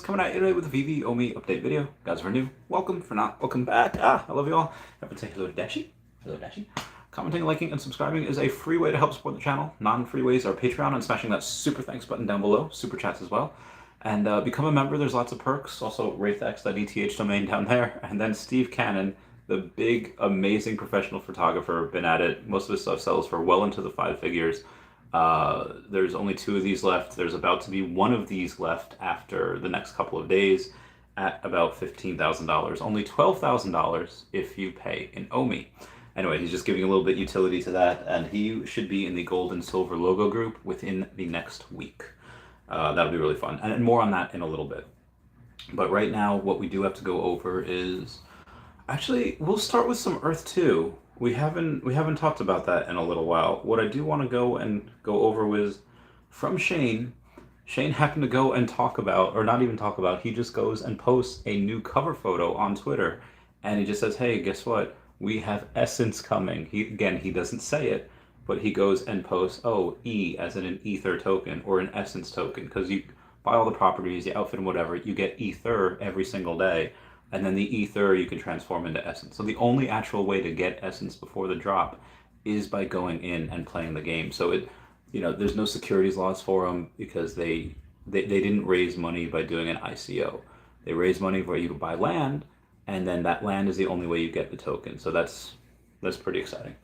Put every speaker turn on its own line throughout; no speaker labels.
coming at you today with a Veve OMI update video. Guys, if you're new, welcome. For not, welcome back. I love you all. Have to say hello to Dashi. Hello, Dashi. Commenting, liking, and subscribing is a free way to help support the channel. Non-free ways are Patreon and smashing that super thanks button down below, super chats as well. And become a member, there's lots of perks. Also, wraithx.eth domain down there. And then Steve Cannon, the big, amazing professional photographer, been at it. Most of his stuff sells for well into the 5 figures. There's only 2 of these left. There's about to be 1 of these left after the next couple of days at about $15,000. Only $12,000 if you pay in OMI. Anyway, he's just giving a little bit utility to that, and he should be in the gold and silver logo group within the next week. That'll be really fun, and more on that in a little bit. But right now, what we do have to go over is... Actually, we'll start with some Earth 2. We haven't talked about that in a little while. What I do want to go over was from Shane. Shane happened to go and talk about, or not even talk about, he just goes and posts a new cover photo on Twitter, and he just says, hey, guess what? We have Essence coming. He doesn't say it, but he goes and posts, oh, E as in an Ether token or an Essence token, because you buy all the properties, the outfit and whatever, you get Ether every single day. And then the Ether you can transform into Essence. So the only actual way to get Essence before the drop is by going in and playing the game. So there's no securities laws for them because they didn't raise money by doing an ICO. They raised money for you to buy land, and then that land is the only way you get the token. So that's pretty exciting.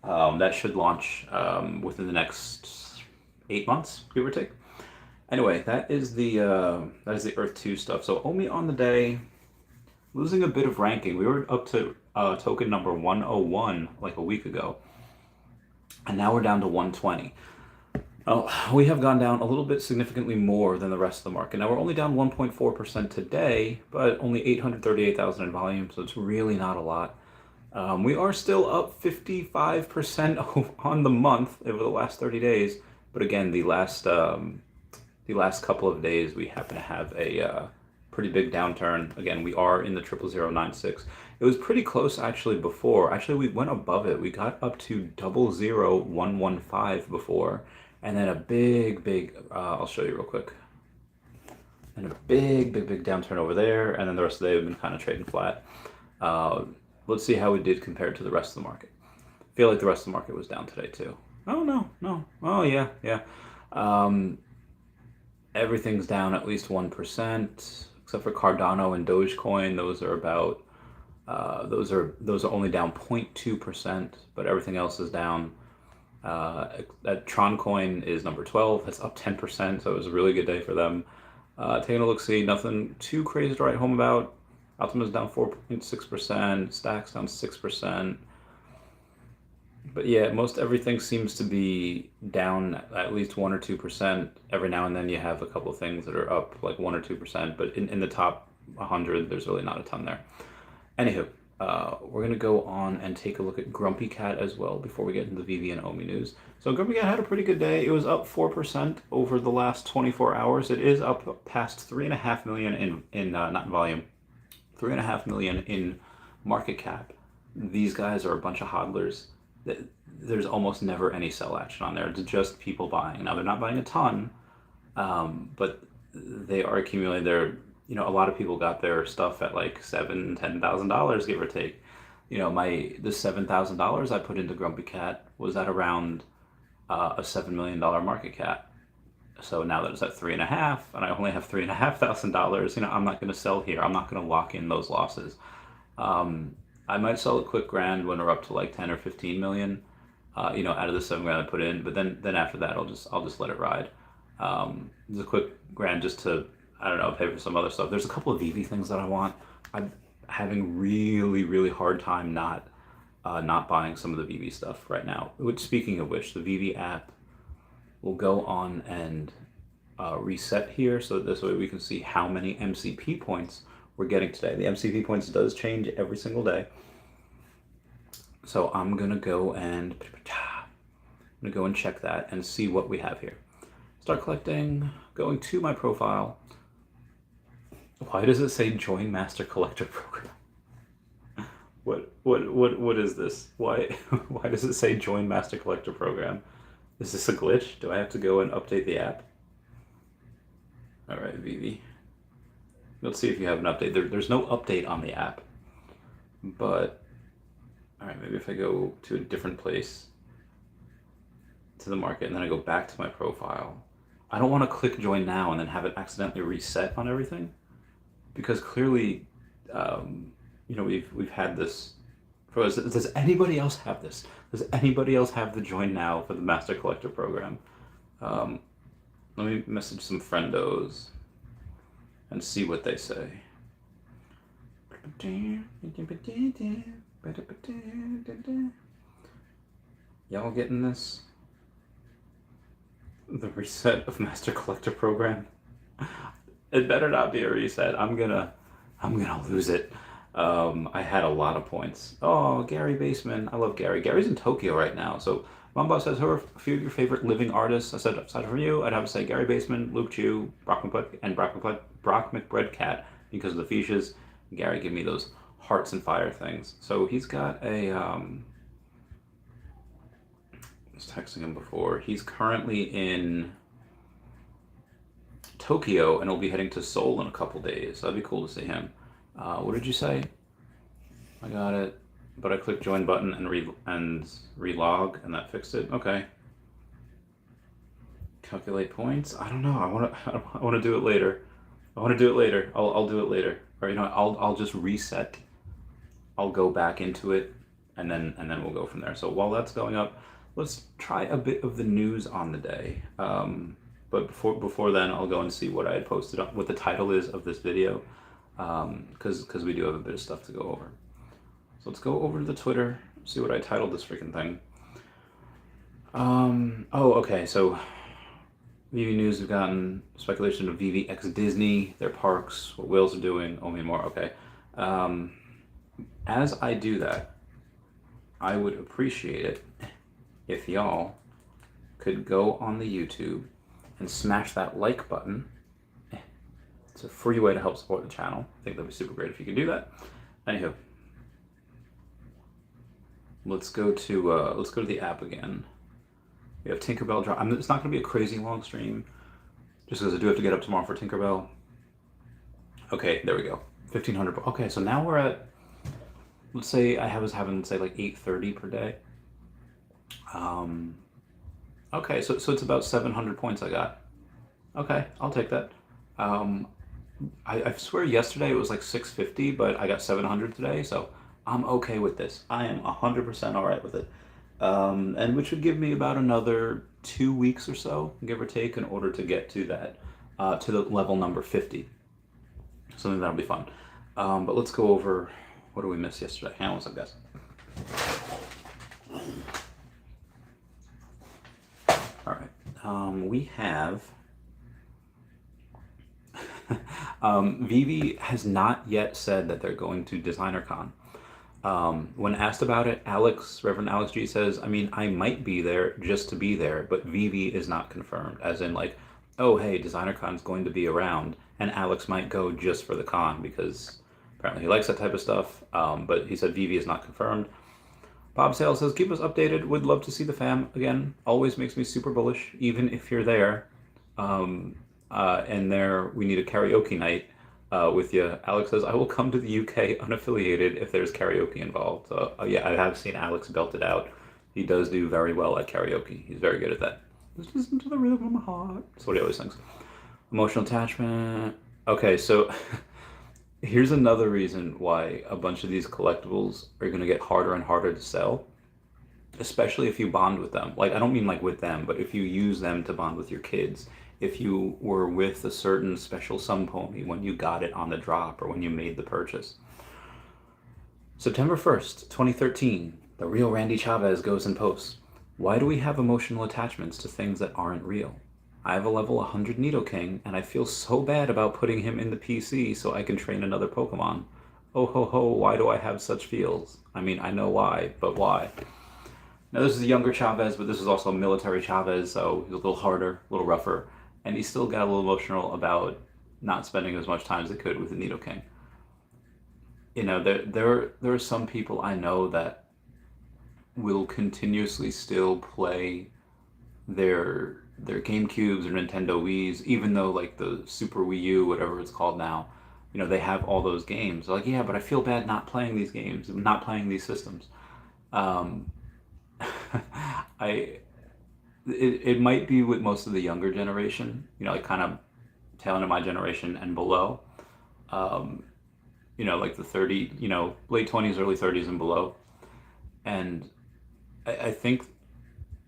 That should launch within the next 8 months, give or take. Anyway, that is the Earth 2 stuff. So OMI on the day. Losing a bit of ranking. We were up to token number 101 like a week ago, and now we're down to 120. We have gone down a little bit significantly more than the rest of the market. Now we're only down 1.4% today, but only 838,000 in volume, so it's really not a lot. We are still up 55% on the month over the last 30 days, but again, the last couple of days we happen to have a pretty big downturn. Again, we are in the 00096. It was pretty close actually before. Actually, we went above it. We got up to 00115 before, and then a big, I'll show you real quick. And a big downturn over there, and then the rest of the day we've been kind of trading flat. Let's see how we did compared to the rest of the market. I feel like the rest of the market was down today too. Oh, no. Oh, yeah. Everything's down at least 1%. Except for Cardano and Dogecoin, those are about those are only down 0.2%, but everything else is down. That Tron coin is number 12. That's up 10%, so it was a really good day for them. Taking a look, see, nothing too crazy to write home about. Optima's down 4.6%, Stacks down 6%. But yeah, most everything seems to be down at least 1 or 2%. Every now and then you have a couple of things that are up like 1 or 2%, but in the top 100, there's really not a ton there. Anywho, we're going to go on and take a look at Grumpy Cat as well before we get into the Veve and OMI news. So Grumpy Cat had a pretty good day. It was up 4% over the last 24 hours. It is up past 3.5 million in not in volume, 3.5 million in market cap. These guys are a bunch of hodlers. There's almost never any sell action on there. It's just people buying. Now, they're not buying a ton, but they are accumulating their, a lot of people got their stuff at like $7,000, $10,000, give or take. The $7,000 I put into Grumpy Cat was at around a $7 million market cap. So now that it's at 3.5, and I only have $3,500, I'm not going to sell here. I'm not going to lock in those losses. I might sell a quick grand when we're up to like 10 or 15 million, out of the 7 grand I put in. But then after that, I'll just let it ride. There's a quick grand just to, I don't know, pay for some other stuff. There's a couple of Veve things that I want. I'm having really hard time not buying some of the Veve stuff right now. Which, speaking of which, the Veve app will go on and reset here, so this way we can see how many MCP points we're getting today. The MCP points does change every single day. So I'm gonna go and check that and see what we have here. Start collecting, going to my profile. Why does it say join master collector program? What is this? Why does it say join master collector program? Is this a glitch? Do I have to go and update the app? All right, Veve. let's see if you have an update. There's no update on the app, but all right, maybe if I go to a different place to the market and then I go back to my profile, I don't want to click join now and then have it accidentally reset on everything, because clearly, we've had this. Does anybody else have this? Does anybody else have the join now for the Master Collector program? Let me message some friendos and see what they say. Y'all getting this? The reset of Master Collector program? It better not be a reset. I'm gonna lose it. I had a lot of points. Oh, Gary Baseman. I love Gary. Gary's in Tokyo right now. So Mamba says, who are a few of your favorite living artists? I said, aside from you, I'd have to say Gary Baseman, Luke Chu, Brock McBread Cat, because of the Feeshes. Gary, give me those hearts and fire things. So he's got a, I was texting him before. He's currently in Tokyo and will be heading to Seoul in a couple days. That'd be cool to see him. What did you say? I got it, but I clicked join button and relog, and that fixed it. Okay. Calculate points. I don't know. I want to do it later. I'll do it later. Or I'll just reset. I'll go back into it, and then we'll go from there. So while that's going up, let's try a bit of the news on the day. But before then, I'll go and see what I had posted what the title is of this video. Because we do have a bit of stuff to go over. So let's go over to the Twitter, see what I titled this freaking thing. Okay, so Veve News, we've gotten speculation of Veve x Disney, their parks, what Wales are doing, OMI more, okay. As I do that, I would appreciate it if y'all could go on the YouTube and smash that like button. It's a free way to help support the channel. I think that'd be super great if you could do that. Anywho, let's go to the app again. We have Tinkerbell drop. It's not going to be a crazy long stream, just because I do have to get up tomorrow for Tinkerbell. Okay, there we go. 1,500. Okay, so now we're at. Let's say I was having say like 830 per day. Okay, so it's about 700 points I got. Okay, I'll take that. I swear yesterday it was like 650, but I got 700 today, so I'm okay with this. I am 100% all right with it. And which would give me about another 2 weeks or so, give or take, in order to get to that, to the level number 50. Something that'll be fun. But let's go over, what did we miss yesterday? Hang on one second, guys. All right, we have... Veve has not yet said that they're going to DesignerCon. When asked about it, Reverend Alex G says, I mean, I might be there just to be there, but Veve is not confirmed. As in like, oh, hey, DesignerCon's going to be around, and Alex might go just for the con because apparently he likes that type of stuff. But he said Veve is not confirmed. Bob Sale says, keep us updated. Would love to see the fam again. Always makes me super bullish, even if you're there. And there, we need a karaoke night with you. Alex says, I will come to the UK unaffiliated if there's karaoke involved. Yeah, I have seen Alex belt it out. He does do very well at karaoke. He's very good at that. Just listen to the rhythm of my heart. That's what he always sings. Emotional attachment. Okay, so here's another reason why a bunch of these collectibles are going to get harder and harder to sell, especially if you bond with them. Like, I don't mean like with them, but if you use them to bond with your kids. If you were with a certain special Sun pony when you got it on the drop or when you made the purchase. September 1st, 2013, the real Randy Chavez goes and posts, why do we have emotional attachments to things that aren't real? I have a level 100 Nidoking and I feel so bad about putting him in the PC so I can train another Pokemon. Oh ho ho, why do I have such feels? I mean, I know why, but why? Now this is a younger Chavez, but this is also a military Chavez, so he's a little harder, a little rougher. And he still got a little emotional about not spending as much time as he could with the Nidoking. You know, there are some people I know that will continuously still play their GameCubes or Nintendo Wiis, even though like the Super Wii U, whatever it's called now, they have all those games. They're like, yeah, but I feel bad not playing these games, not playing these systems. Um, I it might be with most of the younger generation, like kind of tail end of my generation and below. Um, like the 30, late 20s, early 30s and below. And I think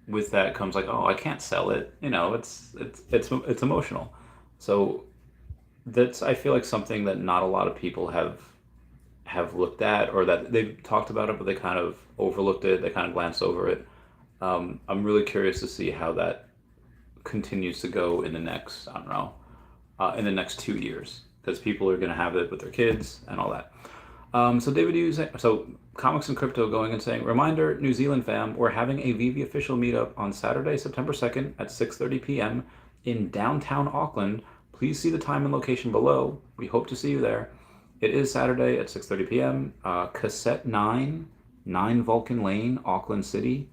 with that comes like, oh, I can't sell it. It's emotional. So that's, I feel like, something that not a lot of people have looked at, or that they've talked about it, but they kind of overlooked it. They kind of glanced over it. I'm really curious to see how that continues to go in the next, I don't know, in the next 2 years, because people are going to have it with their kids and all that. So David Hughes, so Comics and Crypto going and saying, reminder, New Zealand fam, we're having a Veve official meetup on Saturday, September 2nd at 6:30 p.m. in downtown Auckland. Please see the time and location below. We hope to see you there. It is Saturday at 6:30 p.m. Cassette 9 Vulcan Lane, Auckland City,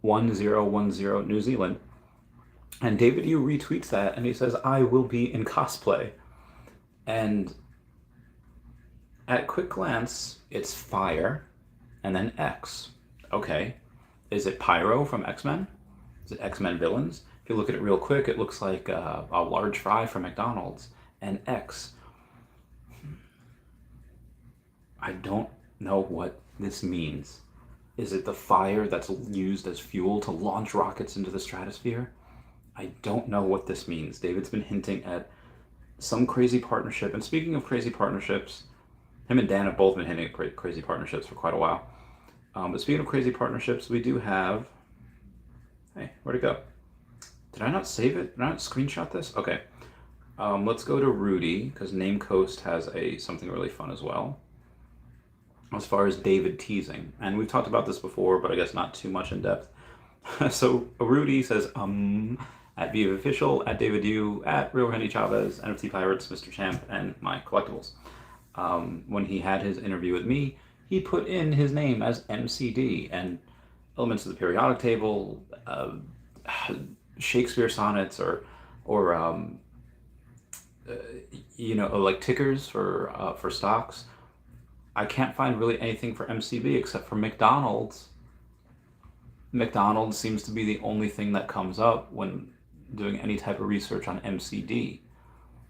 1010 New Zealand. And David Yu retweets that and he says, I will be in cosplay. And at quick glance, it's fire and then X. Okay. Is it Pyro from X-Men? Is it X-Men villains? If you look at it real quick, it looks like a large fry from McDonald's. And X. I don't know what this means. Is it the fire that's used as fuel to launch rockets into the stratosphere? I don't know what this means. David's been hinting at some crazy partnership. And speaking of crazy partnerships, him and Dan have both been hinting at crazy partnerships for quite a while. But speaking of crazy partnerships, we do have... Hey, where'd it go? Did I not save it? Did I not screenshot this? Okay. Let's go to Rudy, because Namecoast has something really fun as well, as far as David teasing. And we've talked about this before, but I guess not too much in depth. So Rudy says, at Veve Official, at David Yu, at Real Randy Chavez, NFT Pirates, Mr. Champ, and my collectibles. When he had his interview with me, he put in his name as MCD, and elements of the periodic table, Shakespeare sonnets, or like tickers for stocks. I can't find really anything for MCB except for McDonald's. McDonald's seems to be the only thing that comes up when doing any type of research on MCD.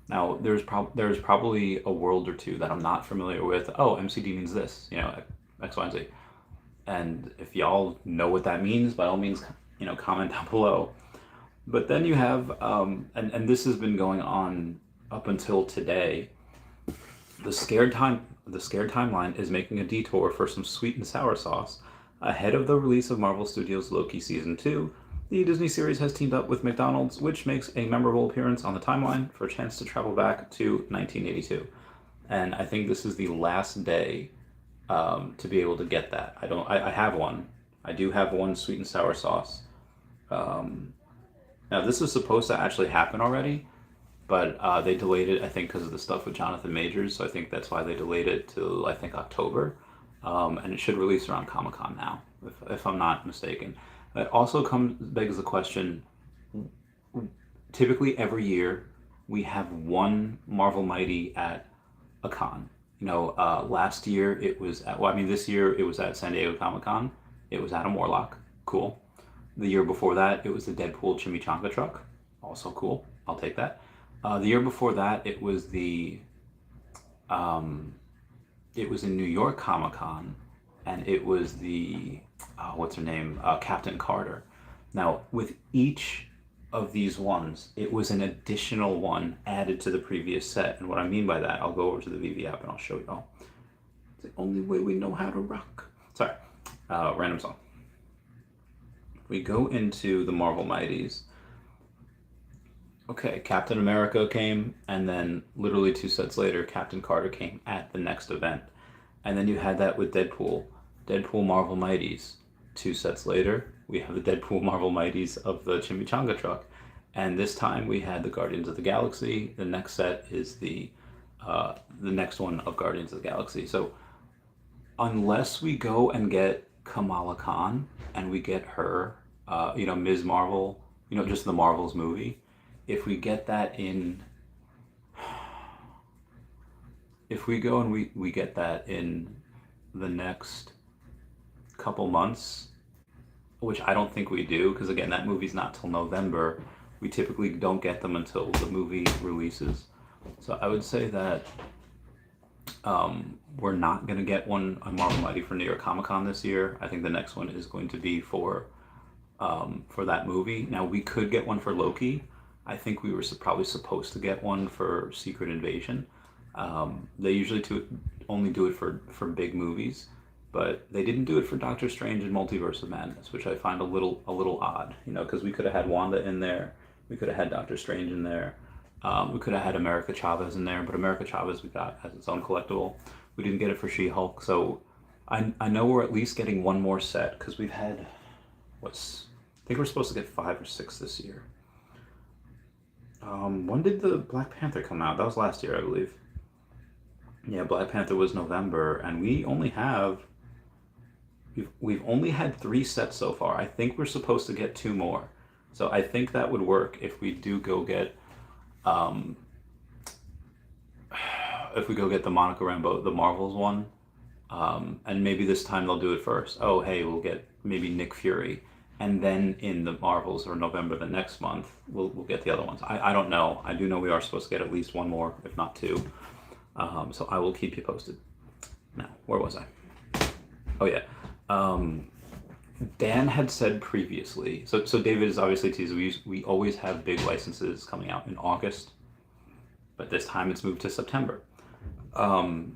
Now, there's probably a world or two that I'm not familiar with. Oh, MCD means this, X, Y, and Z. And if y'all know what that means, by all means, comment down below. But then you have, and this has been going on up until today. The Scared Timeline is making a detour for some sweet and sour sauce. Ahead of the release of Marvel Studios' Loki Season 2, the Disney series has teamed up with McDonald's, which makes a memorable appearance on the timeline for a chance to travel back to 1982. And I think this is the last day to be able to get that. I have one. I do have one sweet and sour sauce. Now, this was supposed to actually happen already, but they delayed it, I think, because of the stuff with Jonathan Majors. So I think that's why they delayed it till, I think, October. And it should release around Comic-Con now, if I'm not mistaken. It also begs the question, typically every year we have one Marvel Mighty at a con. Last year it was this year it was at San Diego Comic-Con. It was Adam Warlock. Cool. The year before that, it was the Deadpool Chimichanga truck. Also cool. I'll take that. The year before that, it was it was in New York Comic-Con, and it was the, what's her name? Captain Carter. Now, with each of these ones, it was an additional one added to the previous set. And what I mean by that, I'll go over to the Veve app and I'll show you all. It's the only way we know how to rock. Sorry, random song. We go into the Marvel Mighties. Okay, Captain America came, and then literally 2 sets later, Captain Carter came at the next event. And then you had that with Deadpool Marvel Mighties. 2 sets later, we have the Deadpool Marvel Mighties of the Chimichanga truck. And this time we had the Guardians of the Galaxy. The next set is the next one of Guardians of the Galaxy. So unless we go and get Kamala Khan and we get her, Ms. Marvel, just the Marvels movie, if we get that in if we go and we get that in the next couple months, which I don't think we do, because again, that movie's not till November. We typically don't get them until the movie releases. So I would say that we're not going to get one on Marvel Mighty for New York Comic Con this year. I think the next one is going to be for that movie. Now, we could get one for Loki. I think we were probably supposed to get one for Secret Invasion. They usually only do it for big movies, but they didn't do it for Doctor Strange and Multiverse of Madness, which I find a little odd, because we could have had Wanda in there, we could have had Doctor Strange in there, we could have had America Chavez in there, but America Chavez we got as its own collectible. We didn't get it for She-Hulk, so I know we're at least getting one more set, because we've had, I think we're supposed to get 5 or 6 this year. When did the Black Panther come out? That was last year, I believe. Yeah, Black Panther was November, and we've only had 3 sets so far. I think we're supposed to get 2 more. So I think that would work if we do go get the Monica Rambeau, the Marvels one. And maybe this time they'll do it first. Oh, hey, we'll get maybe Nick Fury. And then in the Marvels, or November the next month, we'll get the other ones. I don't know. I do know we are supposed to get at least 1 more, if not 2. So I will keep you posted. Now, where was I? Oh, yeah. Dan had said previously, so David is obviously teasing, we always have big licenses coming out in August, but this time it's moved to September.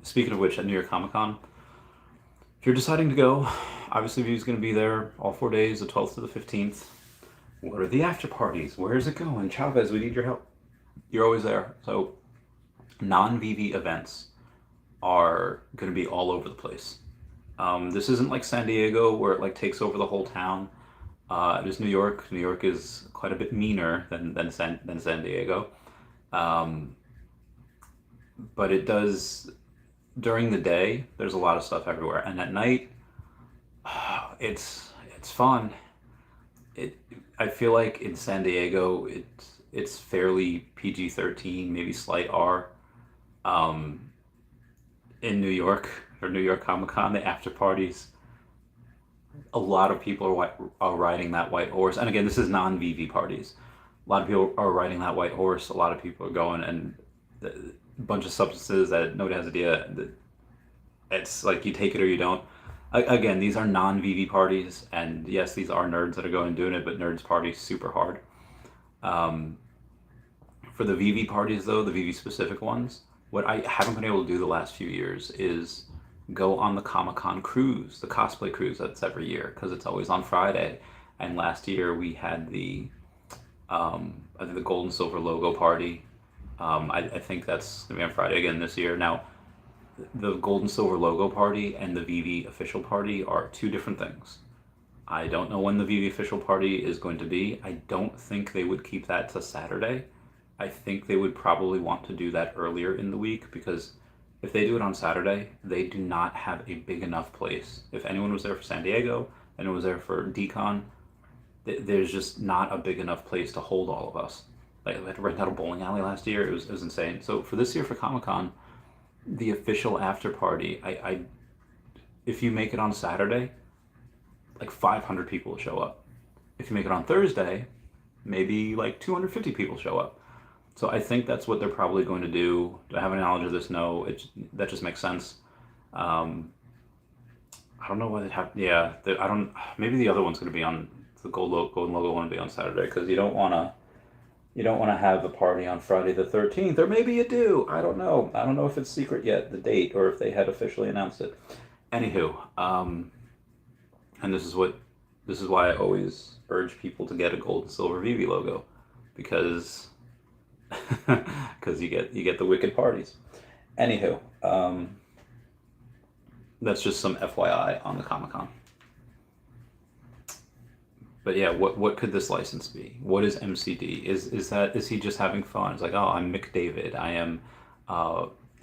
Speaking of which, at New York Comic Con, if you're deciding to go, obviously Vue's going to be there all 4 days, the 12th to the 15th. What are the after parties? Where is it going? Chavez, we need your help. You're always there. So non-VV events are going to be all over the place. This isn't like San Diego where it like takes over the whole town. It is New York. New York is quite a bit meaner than San Diego. But it does, during the day, there's a lot of stuff everywhere. And at night, it's fun. I feel like in San Diego, it's fairly PG-13, maybe slight R. In New York, or New York Comic Con, the after parties, a lot of people are riding that white horse. And again, this is non-VV parties. A lot of people are riding that white horse. A lot of people are going, and a bunch of substances that nobody has idea. It's like you take it or you don't. Again, these are non-VV parties, and yes, these are nerds that are going and doing it, but nerds party super hard. For the VV parties, though, the VV specific ones, what I haven't been able to do the last few years is go on the Comic-Con cruise, the cosplay cruise that's every year, because it's always on Friday. And last year we had I think the gold and silver logo party. I think that's going to be on Friday again this year. Now, the gold and silver logo party and the VV official party are 2 different things. I don't know when the VV official party is going to be. I don't think they would keep that to Saturday. I think they would probably want to do that earlier in the week, because if they do it on Saturday, they do not have a big enough place. If anyone was there for San Diego, anyone was there for Decon, there's just not a big enough place to hold all of us. Like, we had to rent out a bowling alley last year. It was insane. So for this year for Comic-Con, the official after party, if you make it on Saturday, like 500 people will show up. If you make it on Thursday, maybe like 250 people show up. So I think that's what they're probably going to do. Do I have any knowledge of this? No. That just makes sense. I don't know why they have. Yeah, I don't. Maybe the other one's going to be on the golden logo one to be on Saturday, because you don't want to have a party on Friday the 13th, or maybe you do. I don't know. I don't know if it's secret yet, the date, or if they had officially announced it. Anywho, and this is why I always urge people to get a gold and silver VV logo, because you get the wicked parties. Anywho, that's just some FYI on the Comic-Con. But yeah, what could this license be? What is MCD? Is he just having fun? It's like, oh, I'm Mick David. I am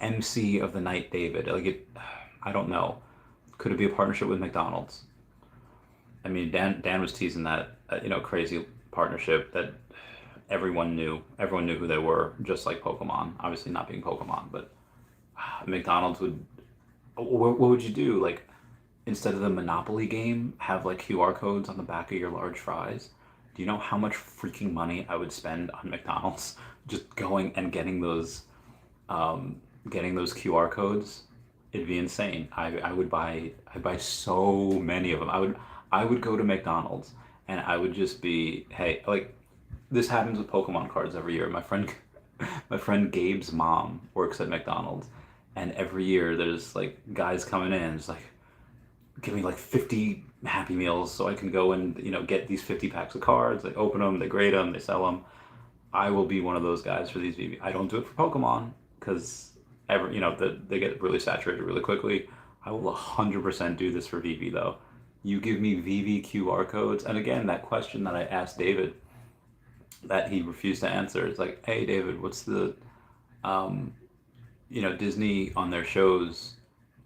MC of the night David. I don't know. Could it be a partnership with McDonald's? I mean, Dan was teasing that crazy partnership that everyone knew who they were, just like Pokemon. Obviously not being Pokemon, but McDonald's would. What would you do? Like, instead of the Monopoly game, have like QR codes on the back of your large fries? Do you know how much freaking money I would spend on McDonald's just going and getting those QR codes? It'd be insane. I'd buy so many of them. I would go to McDonald's and I would just be, hey, like this happens with Pokemon cards every year. My friend Gabe's mom works at McDonald's, and every year there's like guys coming in, it's like, give me like 50 Happy Meals so I can go and get these 50 packs of cards. They open them, they grade them, they sell them. I will be one of those guys for these VB. I don't do it for Pokemon because they get really saturated really quickly. I will 100% do this for VV though. You give me VV QR codes, and again, that question that I asked David that he refused to answer. It's like, hey David, what's the Disney on their shows,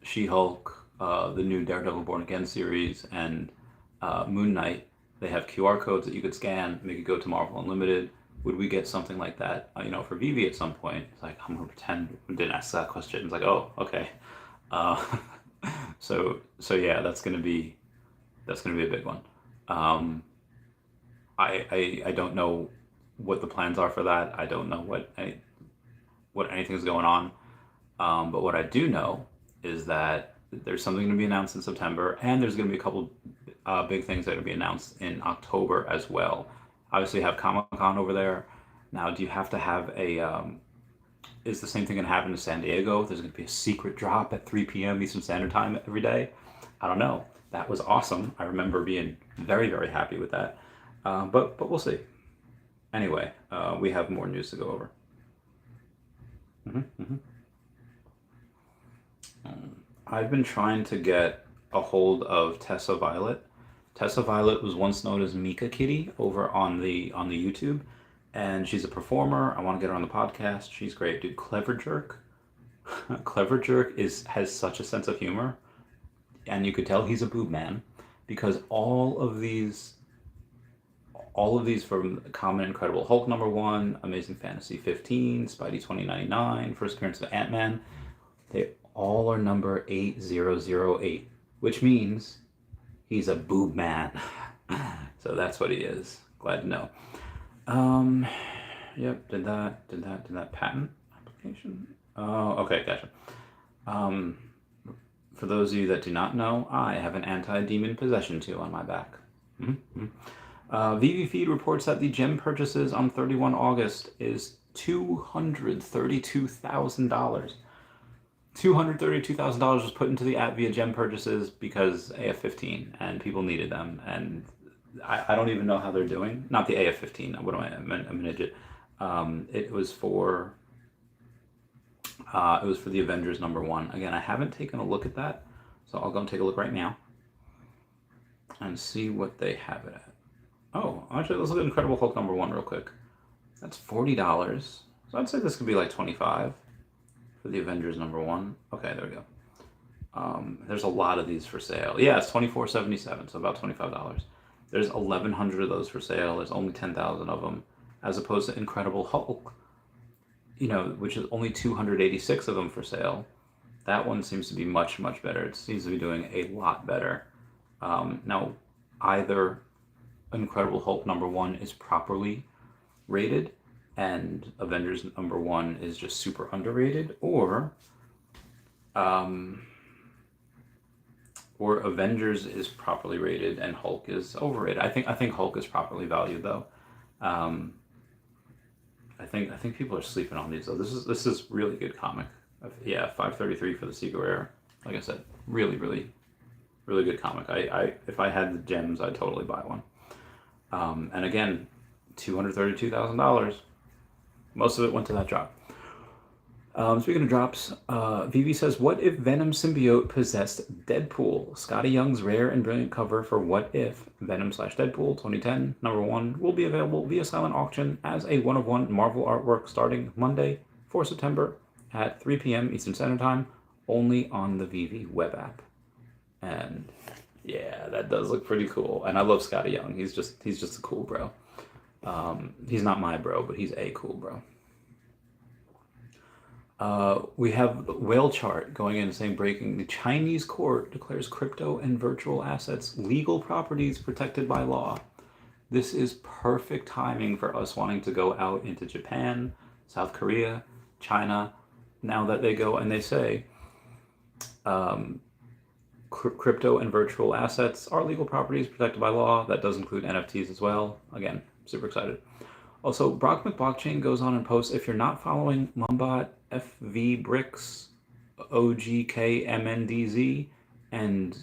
She-Hulk, the new Daredevil Born Again series, and Moon Knight, they have QR codes that you could scan, make it go to Marvel Unlimited. Would we get something like that, for Vivi at some point? It's like, I'm gonna pretend we didn't ask that question. It's like, oh, okay. Uh, so yeah, that's gonna be a big one. I don't know what the plans are for that. I don't know what anything is going on. But what I do know is that there's something going to be announced in September, and there's going to be a couple big things that are going to be announced in October as well. Obviously, you have Comic-Con over there. Now, do you have to have is the same thing going to happen in San Diego? There's going to be a secret drop at 3 p.m. Eastern Standard Time every day? I don't know. That was awesome. I remember being very, very happy with that. But we'll see. Anyway, we have more news to go over. I've been trying to get a hold of Tessa Violet. Tessa Violet was once known as Mika Kitty over on the YouTube, and she's a performer. I want to get her on the podcast. She's great, dude. Clever Jerk. Clever Jerk has such a sense of humor, and you could tell he's a boob man because all of these from Common Incredible Hulk #1, Amazing Fantasy 15, Spidey 2099, first appearance of Ant-Man, they all are number 8008, which means he's a boob man. So that's what he is. Glad to know. Yep, did that patent application? Oh, okay, gotcha. For those of you that do not know, I have an anti-demon possession 2 on my back. VV Feed reports that the gem purchases on 31 August is $232,000. $232,000 was put into the app via gem purchases because AF-15 and people needed them, and I don't even know how they're doing. Not the AF-15. What am I? I'm an idiot. It was for the Avengers #1. Again, I haven't taken a look at that, so I'll go and take a look right now and see what they have it at. Oh, actually, let's look at Incredible Hulk #1 real quick. That's $40. So I'd say this could be like $25 for the Avengers #1. Okay, there we go. There's a lot of these for sale. Yeah, it's $24.77, so about $25. There's 1,100 of those for sale. There's only 10,000 of them, as opposed to Incredible Hulk, which is only 286 of them for sale. That one seems to be much, much better. It seems to be doing a lot better. Now, either Incredible Hulk #1 is properly rated and Avengers #1 is just super underrated, or Avengers is properly rated and Hulk is overrated. I think Hulk is properly valued though. I think people are sleeping on these though. This is really good comic. Yeah, 533 for the Secret Rare. Like I said, really, really, really good comic. If I had the gems, I'd totally buy one. And again, $232,000. Most of it went to that drop. Speaking of drops, Vivi says, what if Venom symbiote possessed Deadpool? Scotty Young's rare and brilliant cover for What If Venom/Deadpool 2010 #1 will be available via silent auction as a 1/1 Marvel artwork starting Monday, 4 September at 3 p.m. Eastern Standard Time, only on the Vivi web app. And yeah, that does look pretty cool. And I love Scotty Young. He's just a cool bro. He's not my bro, but he's a cool bro. We have the whale chart going in saying breaking. The Chinese court declares crypto and virtual assets legal properties protected by law. This is perfect timing for us wanting to go out into Japan, South Korea, China. Now that they go and they say crypto and virtual assets are legal properties protected by law. That does include NFTs as well. Again, super excited. Also, Brock McBlockchain goes on and posts, if you're not following Mumbot, FV Bricks, OGKMNDZ, and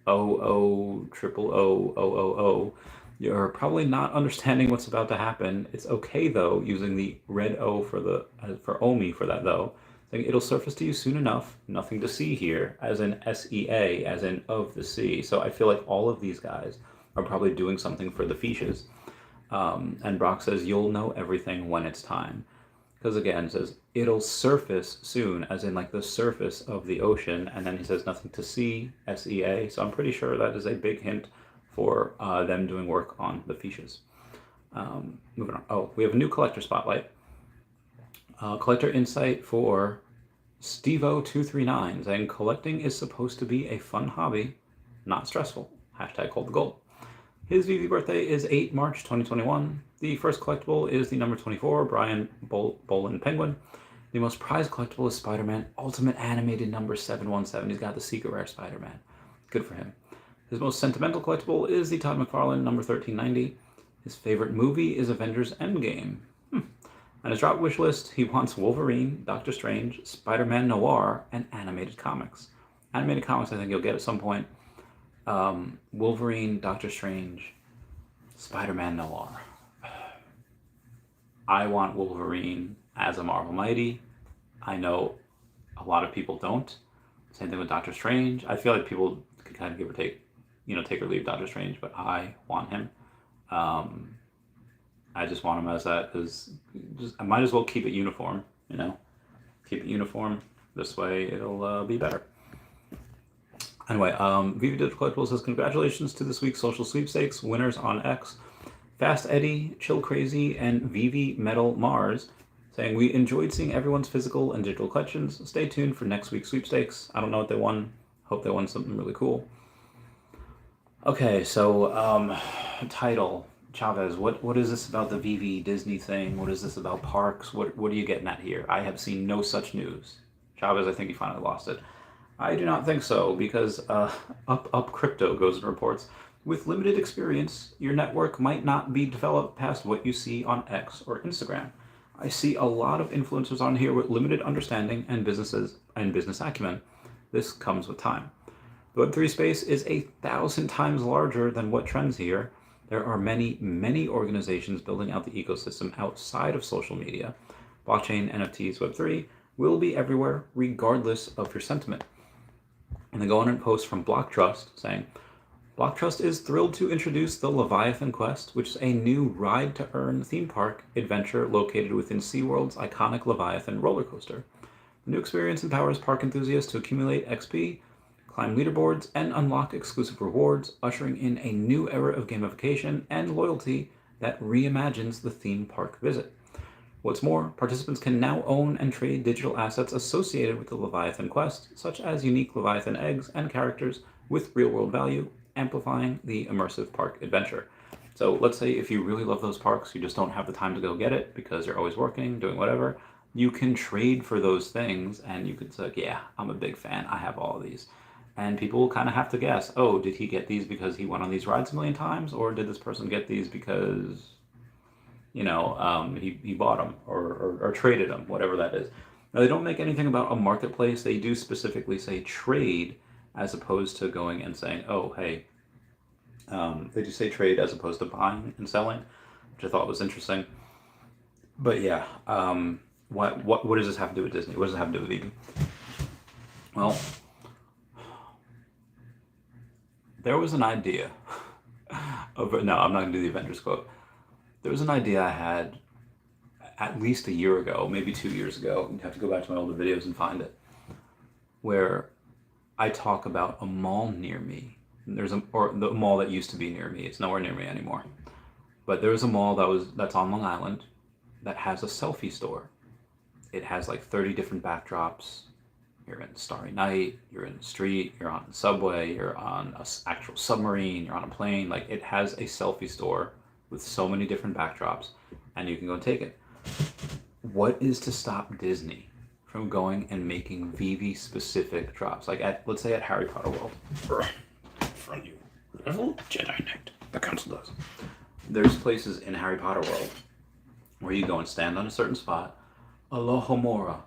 OO0000, you're probably not understanding what's about to happen. It's okay though, using the red O for OMI for that though. Saying it'll surface to you soon enough. Nothing to see here, as in SEA, as in of the sea. So I feel like all of these guys are probably doing something for the Feeshes. And Brock says, you'll know everything when it's time. Because again, it says, it'll surface soon, as in like the surface of the ocean. And then he says, nothing to see, SEA. So I'm pretty sure that is a big hint for them doing work on the Feeshes. Moving on. Oh, we have a new collector spotlight. Collector insight for Stevo239, saying, collecting is supposed to be a fun hobby, not stressful. Hashtag hold the goal. His Veve birthday is 8 March 2021. The first collectible is the number 24, Brian Bolin Penguin. The most prized collectible is Spider-Man Ultimate Animated number 717. He's got the secret rare Spider-Man. Good for him. His most sentimental collectible is the Todd McFarlane number 1390. His favorite movie is Avengers Endgame. On his drop wish list, he wants Wolverine, Doctor Strange, Spider-Man Noir, and animated comics. Animated comics I think you'll get at some point. Wolverine, Doctor Strange, Spider-Man Noir. I want Wolverine as a Marvel Mighty. I know a lot of people don't. Same thing with Doctor Strange. I feel like people could kind of give or take, take or leave Doctor Strange, but I want him. I just want him as that, because I might as well keep it uniform, Keep it uniform. This way it'll be better. Anyway, Veve Digital Collectibles says, congratulations to this week's social sweepstakes winners on X. Fast Eddie, Chill Crazy, and Veve Metal Mars, saying, we enjoyed seeing everyone's physical and digital collections. Stay tuned for next week's sweepstakes. I don't know what they won. Hope they won something really cool. Okay, so title. Chavez, what is this about the Veve Disney thing? What is this about parks? What are you getting at here? I have seen no such news. Chavez, I think you finally lost it. I do not think so, because Up Crypto goes and reports, with limited experience, your network might not be developed past what you see on X or Instagram. I see a lot of influencers on here with limited understanding and business acumen. This comes with time. The Web3 space is 1,000 times larger than what trends here. There are many, many organizations building out the ecosystem outside of social media. Blockchain, NFTs, Web3 will be everywhere, regardless of your sentiment. And they go on and post from Block Trust saying, Block Trust is thrilled to introduce the Leviathan Quest, which is a new ride-to-earn theme park adventure located within SeaWorld's iconic Leviathan roller coaster. The new experience empowers park enthusiasts to accumulate XP, climb leaderboards, and unlock exclusive rewards, ushering in a new era of gamification and loyalty that reimagines the theme park visit. What's more, participants can now own and trade digital assets associated with the Leviathan Quest, such as unique Leviathan eggs and characters with real-world value, amplifying the immersive park adventure. So let's say if you really love those parks, you just don't have the time to go get it because you're always working, doing whatever, you can trade for those things, and you could say, yeah, I'm a big fan, I have all of these. And people will kind of have to guess, oh, did he get these because he went on these rides a million times, or did this person get these because, he bought them or traded them, whatever that is. Now, they don't make anything about a marketplace. They do specifically say trade, as opposed to going and saying, oh, hey, they do say trade as opposed to buying and selling, which I thought was interesting. But yeah, what does this have to do with Disney? What does it have to do with Veve? Well, there was an idea no, I'm not going to do the Avengers quote. There was an idea I had at least a year ago, maybe 2 years ago. You have to go back to my older videos and find it, where I talk about a mall near me. Or the mall that used to be near me. It's nowhere near me anymore. But there was a mall that's on Long Island that has a selfie store. it has like 30 different backdrops. You're in Starry Night, you're in the street, you're on the subway, you're on an actual submarine, you're on a plane. Like, it has a selfie store with so many different backdrops, and you can go take it. What is to stop Disney from going and making Veve specific drops? Like, let's say at Harry Potter World. In front of you, level Jedi Knight. The council does. There's places in Harry Potter World where you go and stand on a certain spot, Alohomora,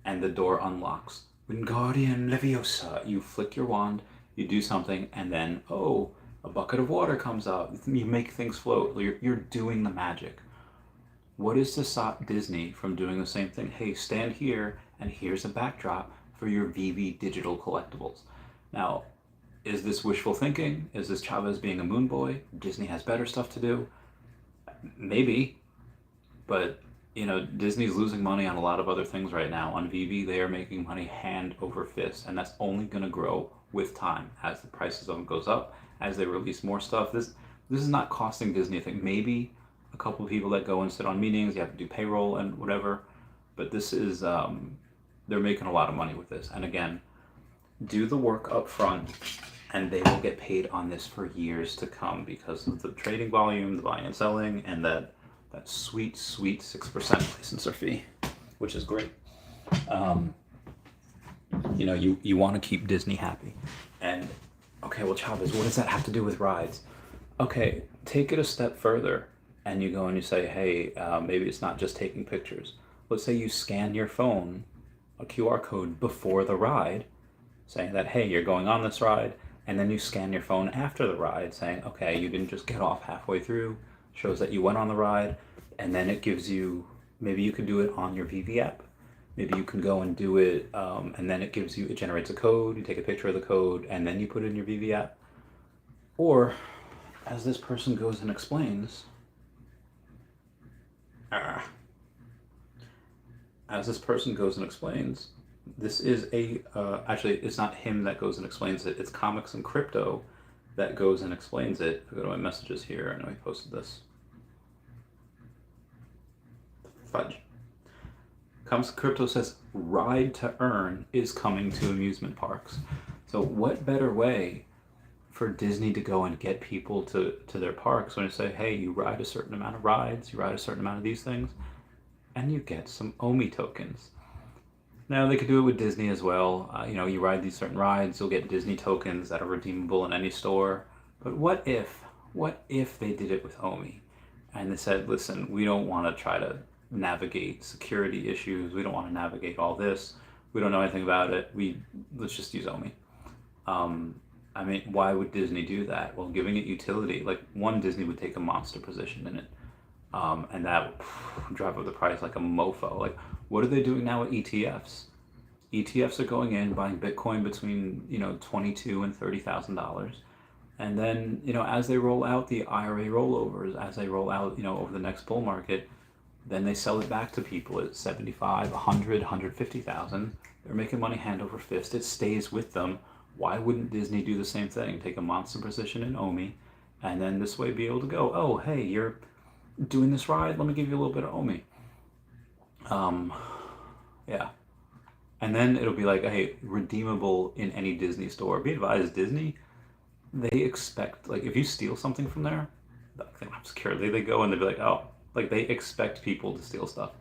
and the door unlocks. Wingardium Leviosa. You flick your wand, you do something, and then, oh, a bucket of water comes out. You make things float. You're doing the magic. What is to stop Disney from doing the same thing? Hey, stand here, and here's a backdrop for your Veve digital collectibles. Now, is this wishful thinking? Is this Chavez being a moon boy? Disney has better stuff to do? Maybe, but Disney's losing money on a lot of other things right now. On Veve, they are making money hand over fist, and that's only going to grow with time as the prices of them goes up, as they release more stuff. This is not costing Disney a thing. Maybe a couple of people that go and sit on meetings, you have to do payroll and whatever, but this is they're making a lot of money with this. And again, do the work up front, and they will get paid on this for years to come because of the trading volume, the buying and selling, and that sweet 6% licensor fee, which is great. You want to keep Disney happy. And okay, well, Chavez, what does that have to do with rides? Okay, take it a step further, and you go and you say, hey, maybe it's not just taking pictures. Let's say you scan your phone, a QR code before the ride, saying that, hey, you're going on this ride, and then you scan your phone after the ride, saying, okay, you didn't just get off halfway through, shows that you went on the ride, and then it gives you, maybe you can do it on your Veve app. Maybe you can go and do it, and then it generates a code, you take a picture of the code, and then you put it in your Veve app. Or, as this person goes and explains, this is actually, it's not him that goes and explains it, it's Comics and Crypto that goes and explains it. If I go to my messages here, I know he posted this. Fudge. Comics and Crypto says, ride to earn is coming to amusement parks. So what better way for Disney to go and get people to their parks when you say, hey, you ride a certain amount of rides, you ride a certain amount of these things, and you get some OMI tokens. Now, they could do it with Disney as well. You ride these certain rides, you'll get Disney tokens that are redeemable in any store. But what if they did it with OMI? And they said, listen, we don't want to try to navigate security issues. We don't want to navigate all this. We don't know anything about it. Let's just use OMI. Why would Disney do that? Well, giving it utility, like Disney would take a monster position in it. And that would drive up the price like a mofo. Like, what are they doing now with ETFs? ETFs are going in, buying Bitcoin between, $22,000 and $30,000. And then, as they roll out the IRA rollovers, as they roll out, over the next bull market, then they sell it back to people at 75, 100, 150,000. They're making money hand over fist. It stays with them. Why wouldn't Disney do the same thing? Take a monster position in OMI, and then this way be able to go, oh, hey, you're doing this ride, let me give you a little bit of OMI. Yeah. And then it'll be like, hey, redeemable in any Disney store. Be advised, Disney, they expect, like, if you steal something from there, securely, they go and they'll be like, oh, like, they expect people to steal stuff.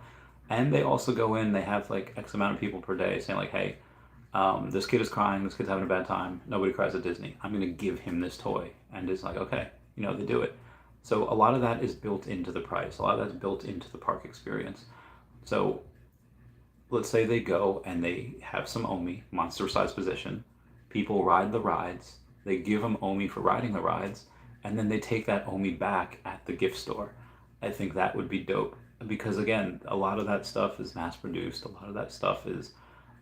And they also go in, they have like X amount of people per day saying like, hey, this kid is crying, this kid's having a bad time, nobody cries at Disney, I'm gonna give him this toy. And it's like, okay, they do it. So a lot of that is built into the price. A lot of that's built into the park experience. So let's say they go and they have some OMI, monster size position. People ride the rides. They give them OMI for riding the rides. And then they take that OMI back at the gift store. I think that would be dope. Because again, a lot of that stuff is mass produced. A lot of that stuff is,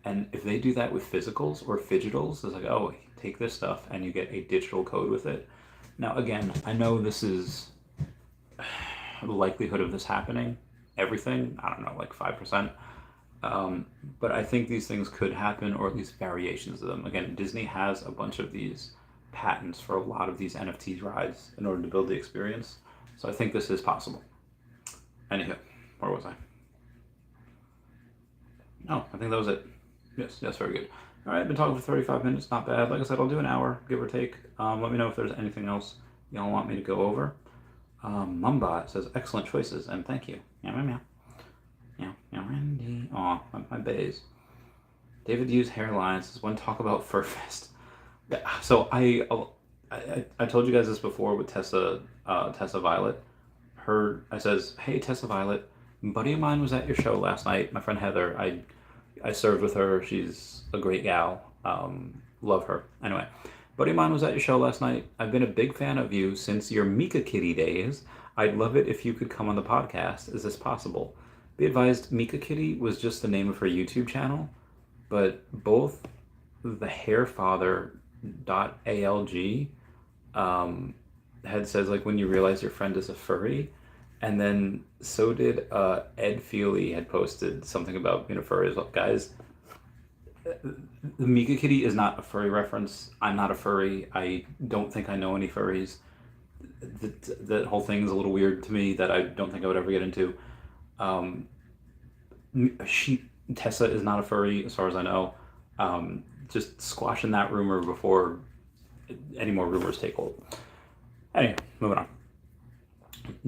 and if they do that with physicals or fidgetals, it's like, oh, take this stuff and you get a digital code with it. Now, again, I know this is the likelihood of this happening, everything, I don't know, like 5%. But I think these things could happen, or at least variations of them. Again, Disney has a bunch of these patents for a lot of these NFT rides in order to build the experience. So I think this is possible. Anywho, where was I? Oh, I think that was it. Yes, very good. All right, I've been talking for 35 minutes, not bad. Like I said, I'll do an hour, give or take. Let me know if there's anything else y'all want me to go over. Mumbot says, excellent choices, and thank you. Meow, meow, meow. Meow, meow, Randy. Aw, my bays. David Hughes hairline says, one talk about Furfest. So I told you guys this before with Tessa Violet. I says, hey, Tessa Violet, a buddy of mine was at your show last night. My friend Heather, I served with her. She's a great gal. Love her. Anyway, buddy of mine was at your show last night. I've been a big fan of you since your Mika Kitty days. I'd love it if you could come on the podcast. Is this possible? Be advised, Mika Kitty was just the name of her YouTube channel, but both the hairfather.alg had says like when you realize your friend is a furry, and then so did Ed Feely had posted something about being a furry as well. Guys, the Mika Kitty is not a furry reference. I'm not a furry. I don't think I know any furries. That whole thing is a little weird to me that I don't think I would ever get into. Tessa is not a furry as far as I know. Just squashing that rumor before any more rumors take hold. Anyway, moving on.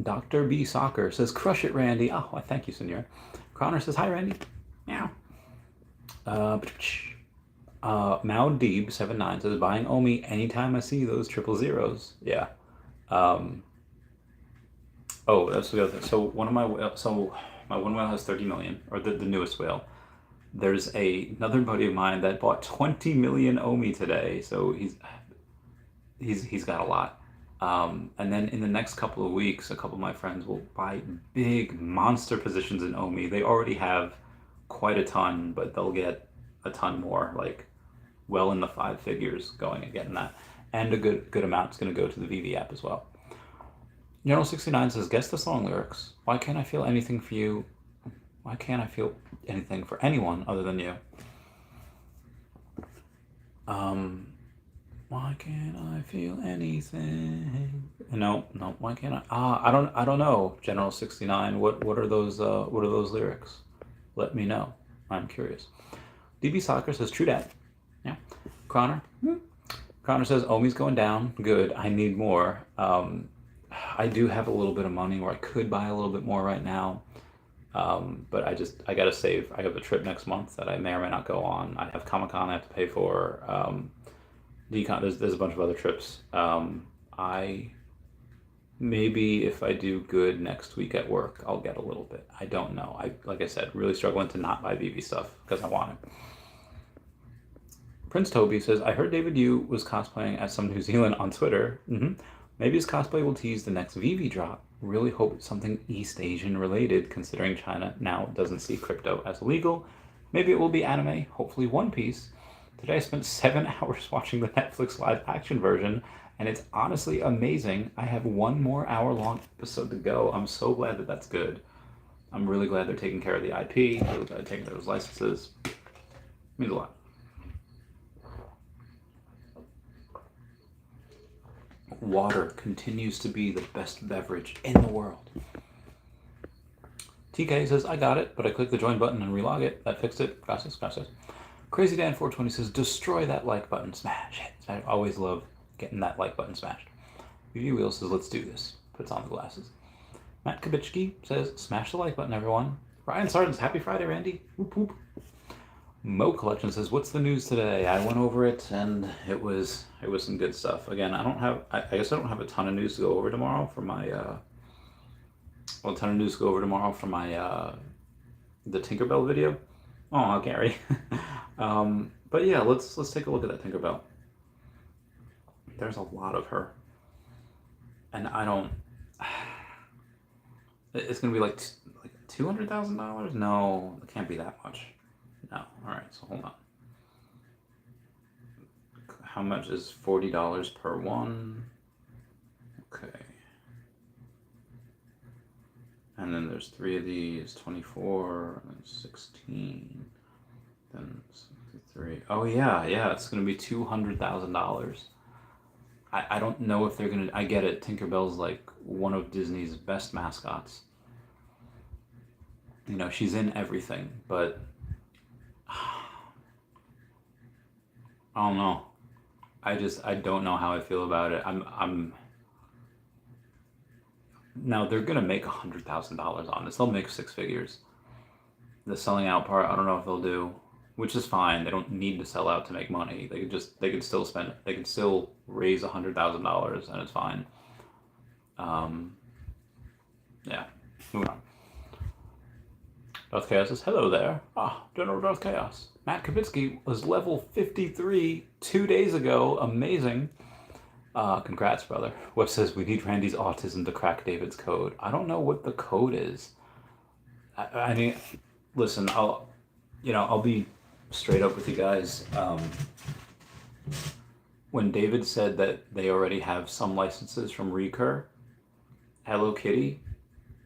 Dr. B. Soccer says, crush it, Randy. Oh, I thank you, senor. Connor says, hi, Randy. Meow. Mao Deeb79 says, buying OMI anytime I see those 000s. Yeah. Oh, that's the other thing. So my one whale has 30 million, or the newest whale. There's another buddy of mine that bought 20 million OMI today. So he's got a lot. And then in the next couple of weeks, a couple of my friends will buy big monster positions in OMI. They already have quite a ton, but they'll get a ton more, like well in the 5 figures going and getting that. And a good amount is going to go to the Veve app as well. General 69 says, guess the song lyrics. Why can't I feel anything for you? Why can't I feel anything for anyone other than you? Why can't I feel anything? No, why can't I? I don't know, General 69. What are those lyrics? Let me know. I'm curious. DB Soccer says, true dat. Yeah. Connor says, OMI's going down. Good. I need more. I do have a little bit of money where I could buy a little bit more right now. But I gotta save. I have a trip next month that I may or may not go on. I have Comic-Con I have to pay for. Decon, there's a bunch of other trips. I maybe if I do good next week at work, I'll get a little bit. I don't know. Like I said, really struggling to not buy Veve stuff because I want it. Prince Toby says, I heard David Yu was cosplaying as some New Zealand on Twitter. Maybe his cosplay will tease the next Veve drop. Really hope it's something East Asian related, considering China now doesn't see crypto as illegal. Maybe it will be anime, hopefully One Piece. Today I spent 7 hours watching the Netflix live action version, and it's honestly amazing. I have 1 more hour-long episode to go. I'm so glad that that's good. I'm really glad they're taking care of the IP, really glad they're taking care of those licenses. It means a lot. Water continues to be the best beverage in the world. TK says, I got it, but I clicked the join button and relog it. That fixed it. Gracias. Crazy Dan 420 says, destroy that like button. Smash it. I always love getting that like button smashed. UV Wheel says, let's do this. Puts on the glasses. Matt Kabitschke says, smash the like button, everyone. Ryan Sardens, happy Friday, Randy. Whoop whoop. Mo Collection says, what's the news today? I went over it and it was some good stuff. Again, I guess I don't have a ton of news to go over tomorrow for my the Tinkerbell video. Oh, Gary. But yeah, let's take a look at that Tinkerbell. There's a lot of her. And I don't... It's going to be like $200,000? No, it can't be that much. No. Alright, so hold on. How much is $40 per one? Okay. And then there's 3 of these, 24, and 16, then 63. Oh yeah, it's gonna be $200,000. I don't know if they're gonna, I get it, Tinkerbell's like one of Disney's best mascots. You know, she's in everything, but I don't know. I don't know how I feel about it. Now they're gonna make $100,000 on this. They'll make six figures. The selling out part, I don't know if they'll do, which is fine. They don't need to sell out to make money. They could still spend, they could still raise $100,000 and it's fine. Yeah, moving on. Darth Chaos says, hello there. General Darth Chaos. Matt Kabitsky was level 53 2 days ago. Amazing. Congrats, brother. Web says, we need Randy's autism to crack David's code. I don't know what the code is. I mean, listen, I'll be straight up with you guys. When David said that they already have some licenses from Recur, Hello Kitty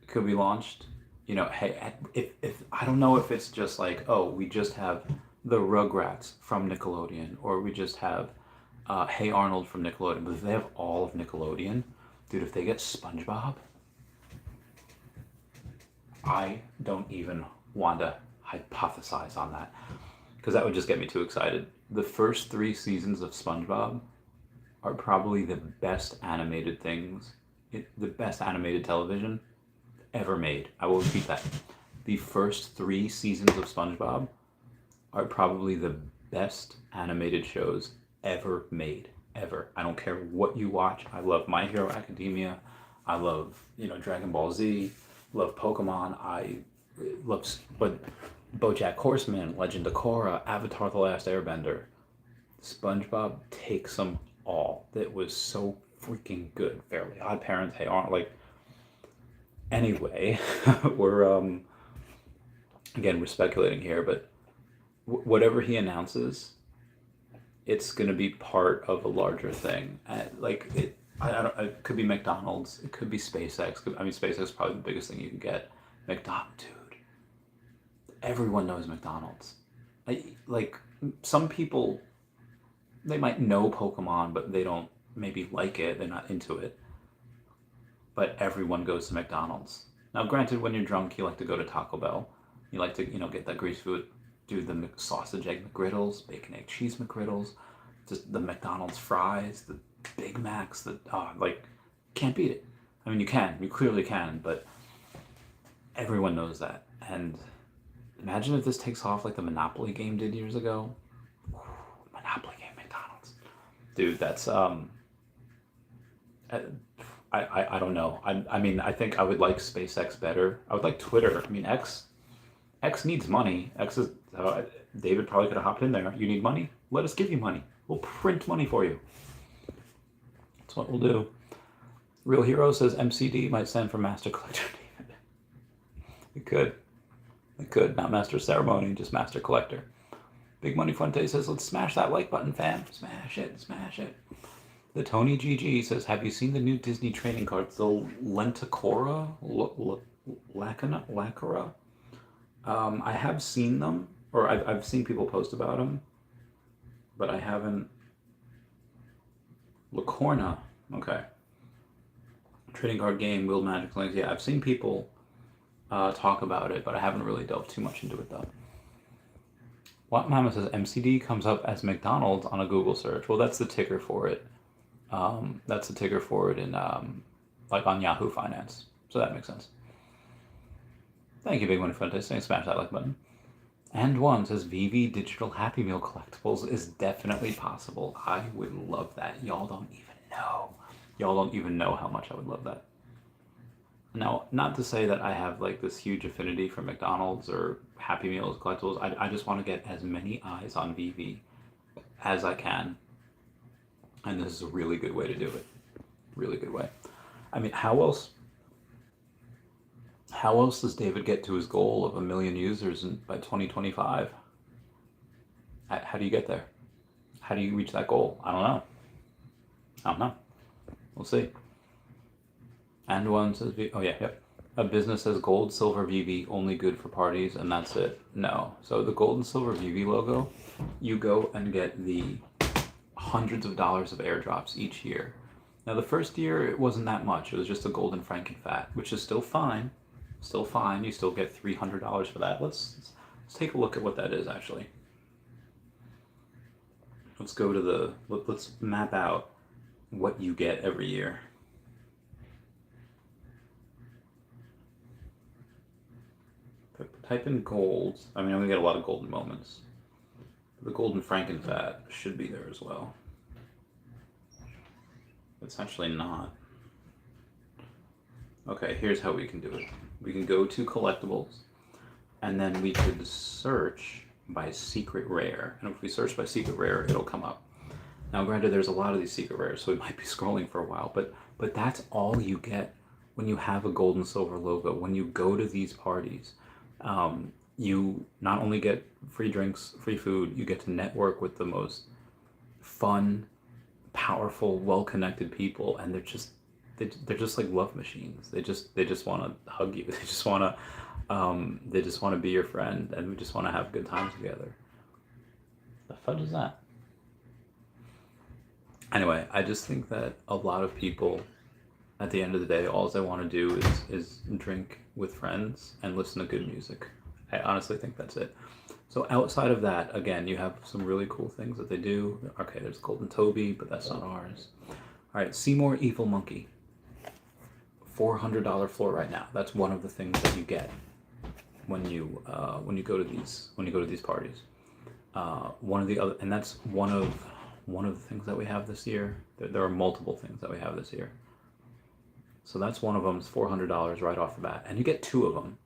could be launched. Hey, if I don't know if it's just like, oh, we just have the Rugrats from Nickelodeon, or we just have Hey Arnold from Nickelodeon, but if they have all of Nickelodeon, dude, if they get SpongeBob, I don't even want to hypothesize on that, because that would just get me too excited. The first 3 seasons of SpongeBob are probably the best animated things, the best animated television ever made. I will repeat that. The first 3 seasons of SpongeBob are probably the best animated shows ever made. Ever. I don't care what you watch. I love My Hero Academia. I love, Dragon Ball Z. Love Pokemon. I love BoJack Horseman, Legend of Korra, Avatar: The Last Airbender. SpongeBob takes them all. That was so freaking good. Fairly Odd Parents, Hey Arnold, Anyway, we're again, we're speculating here, but whatever he announces, it's going to be part of a larger thing. It could be McDonald's, it could be SpaceX. SpaceX is probably the biggest thing you can get. McDonald's, dude. Everyone knows McDonald's. Some people, they might know Pokemon, but they don't maybe like it. They're not into it. But everyone goes to McDonald's. Now, granted, when you're drunk, you like to go to Taco Bell. You like to, get that grease food, do the sausage egg McGriddles, bacon egg cheese McGriddles, just the McDonald's fries, the Big Macs, can't beat it. You clearly can, but everyone knows that. And imagine if this takes off like the Monopoly game did years ago. Monopoly game, McDonald's. Dude, that's, I don't know. I think I would like SpaceX better. I would like Twitter. X needs money. X is David probably could have hopped in there. You need money? Let us give you money. We'll print money for you. That's what we'll do. Real Hero says MCD might stand for Master Collector David. It could. Not Master Ceremony, just Master Collector. Big Money Fuente says, let's smash that like button, fam. Smash it. The Tony GG says, have you seen the new Disney trading cards? The Lenticora? Lacora? I have seen them, or I've seen people post about them, but I haven't. Lacorna, okay. Trading card game, Wheel Magic Links. Yeah, I've seen people talk about it, but I haven't really delved too much into it though. What Mama says, MCD comes up as McDonald's on a Google search. Well, that's the ticker for it. That's the ticker for it in on Yahoo Finance. So that makes sense. Thank you, Big Money Fuentes, saying smash that like button. And one says, Veve Digital Happy Meal collectibles is definitely possible. I would love that. Y'all don't even know how much I would love that. Now, not to say that I have this huge affinity for McDonald's or Happy Meals collectibles. I just want to get as many eyes on Veve as I can. And this is a really good way to do it. Really good way. How else does David get to his goal of 1 million users by 2025? How do you get there? How do you reach that goal? I don't know. We'll see. And one says, a business says gold, silver Veve, only good for parties, and that's it. No. So the gold and silver Veve logo, you go and get the hundreds of dollars of airdrops each year. Now the first year, it wasn't that much. It was just a golden Frankenfat, which is still fine. You still get $300 for that. Let's take a look at what that is, actually. let's go to the, let's map out what you get every year. Type in gold. I mean, I'm gonna get a lot of golden moments. The golden Frankenfat should be there as well. It's actually not. Okay, here's how we can do it. We can go to collectibles, and then we could search by secret rare. And if we search by secret rare, it'll come up. Now, granted, there's a lot of these secret rares, so we might be scrolling for a while, but that's all you get when you have a gold and silver logo. When you go to these parties, you not only get free drinks, free food, you get to network with the most fun, powerful, well-connected people, and they're just like love machines. They just want to hug you. They just want to be your friend, and we just want to have good times together. The fudge is that? Anyway, I just think that a lot of people, at the end of the day, all they want to do is drink with friends and listen to good music. I honestly think that's it. So outside of that, again, you have some really cool things that they do. Okay, there's Golden Toby, but that's not ours. All right, Seymour Evil Monkey. $400 floor right now. That's one of the things that you get when you go to these parties. One of the other, and that's one of the things that we have this year. There are multiple things that we have this year. So that's one of them. It's $400 right off the bat, and you get two of them.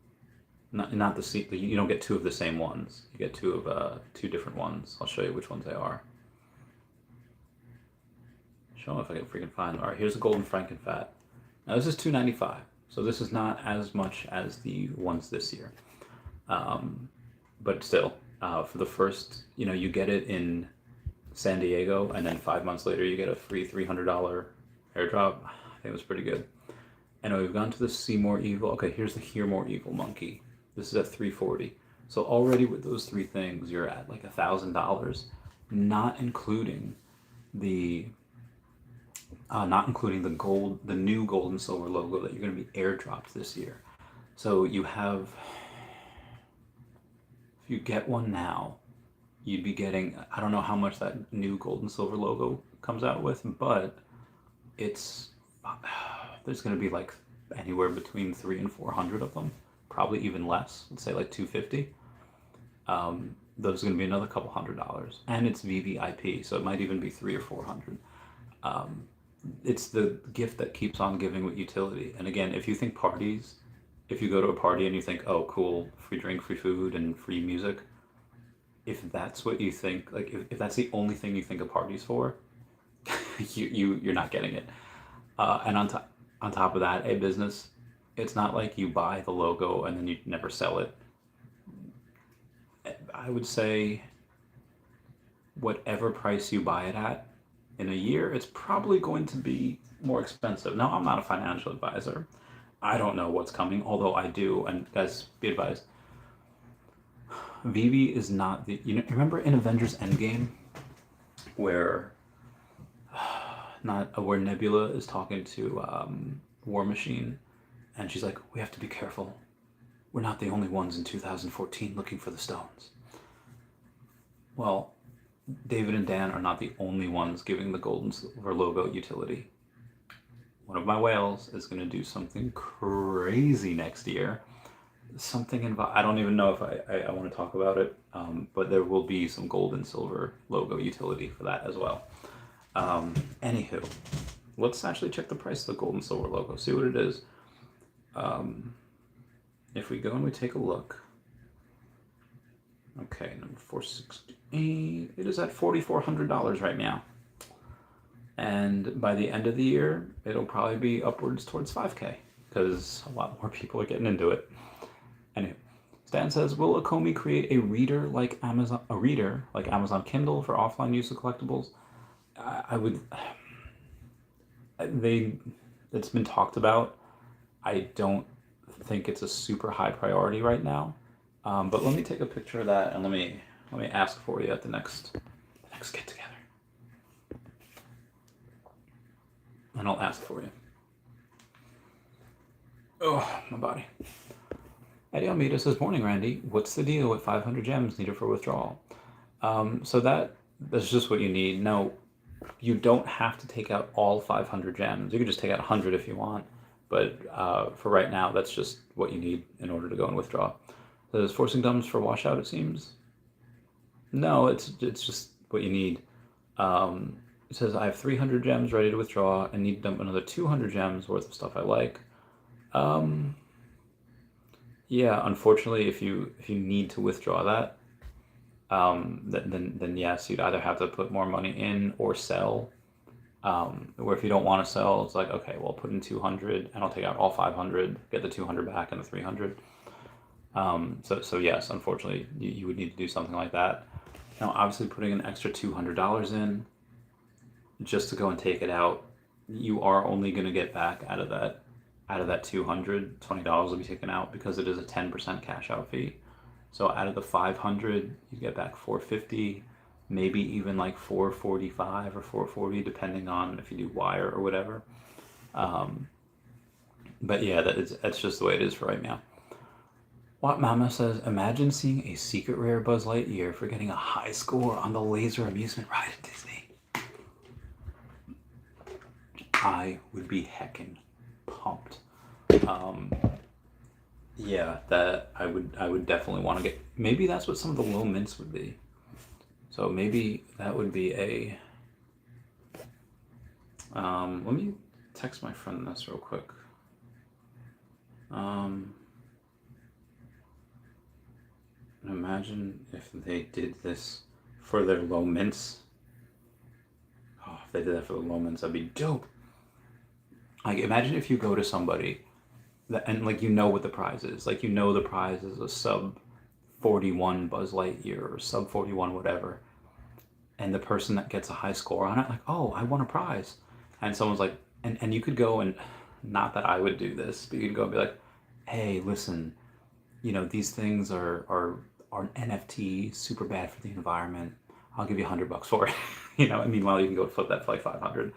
Not the you don't get two of the same ones. You get two of different ones. I'll show you which ones they are. Show them if I can freaking find them. All right, here's a golden Frankenfat. Now this is $2.95, so this is not as much as the ones this year, but still, for the first, you get it in San Diego, and then 5 months later you get a free $300 airdrop. I think it was pretty good. Anyway, we've gone to the Seymour Evil. Okay, here's the Hear More Evil Monkey. This is at $340. So already with those three things, you're at like $1,000, not including the new gold and silver logo that you're going to be airdropped this year. So you have, if you get one now, you'd be getting, I don't know how much that new gold and silver logo comes out with, but there's going to be like anywhere between 300 and 400 of them, probably even less. Let's say like 250. Those are going to be another couple $100, and it's VVIP, so it might even be 300 or 400. It's the gift that keeps on giving with utility. And again, if you think parties, if you go to a party and you think, oh, cool, free drink, free food, and free music, if that's what you think, like if that's the only thing you think a party's for, you're not getting it. And on top of that, a business, it's not like you buy the logo and then you never sell it. I would say whatever price you buy it at, in a year, it's probably going to be more expensive. Now, I'm not a financial advisor. I don't know what's coming, although I do. And guys, be advised, Veve is not the... remember in Avengers Endgame where Nebula is talking to War Machine, and she's like, we have to be careful. We're not the only ones in 2014 looking for the stones. Well, David and Dan are not the only ones giving the gold and silver logo utility. One of my whales is going to do something crazy next year. I don't even know if I want to talk about it, but there will be some gold and silver logo utility for that as well. Anywho, let's actually check the price of the gold and silver logo, see what it is. If we go and we take a look, okay, number 468, it is at $4,400 right now. And by the end of the year, it'll probably be upwards towards 5K because a lot more people are getting into it. Anyway, Stan says, will Okomi create a reader like Amazon Kindle for offline use of collectibles? It's been talked about. I don't think it's a super high priority right now. But let me take a picture of that and let me ask for you at the next get together. And I'll ask for you. Oh, my body. Eddie Almeida says, morning, Randy. What's the deal with 500 gems needed for withdrawal? So that that's just what you need. No, you don't have to take out all 500 gems. You can just take out 100 if you want. But for right now, that's just what you need in order to go and withdraw. So is forcing dumps for washout, it seems? No, it's just what you need. It says I have 300 gems ready to withdraw and need to dump another 200 gems worth of stuff I like. Yeah, unfortunately, if you need to withdraw that, then yes, you'd either have to put more money in or sell. Or if you don't want to sell, it's like, okay, well, put in 200 and I'll take out all 500, get the 200 back and the 300. So yes, unfortunately, you would need to do something like that. Now, obviously, putting an extra $200 in just to go and take it out, you are only going to get back out of that 200, $20 will be taken out because it is a 10% cash out fee. So out of the 500, you get back 450, maybe even like 445 or 440, depending on if you do wire or whatever. But yeah, that's just the way it is for right now. What Mama says, imagine seeing a secret rare Buzz Lightyear for getting a high score on the laser amusement ride at Disney. I would be heckin' pumped. Yeah, that I would definitely want to get. Maybe that's what some of the low mints would be. So maybe that would be a. Let me text my friend this real quick. Imagine if they did this for their low mints. Oh, if they did that for the low mints, that'd be dope. Like, imagine if you go to somebody and like what the prize is. Like the prize is a sub 41 Buzz Lightyear or sub 41 whatever. And the person that gets a high score on it, like, oh, I won a prize. And someone's like, and you could go and, not that I would do this, but you could go and be like, hey, listen, these things are NFTs, super bad for the environment. I'll give you $100 for it. And meanwhile you can go flip that for like 500.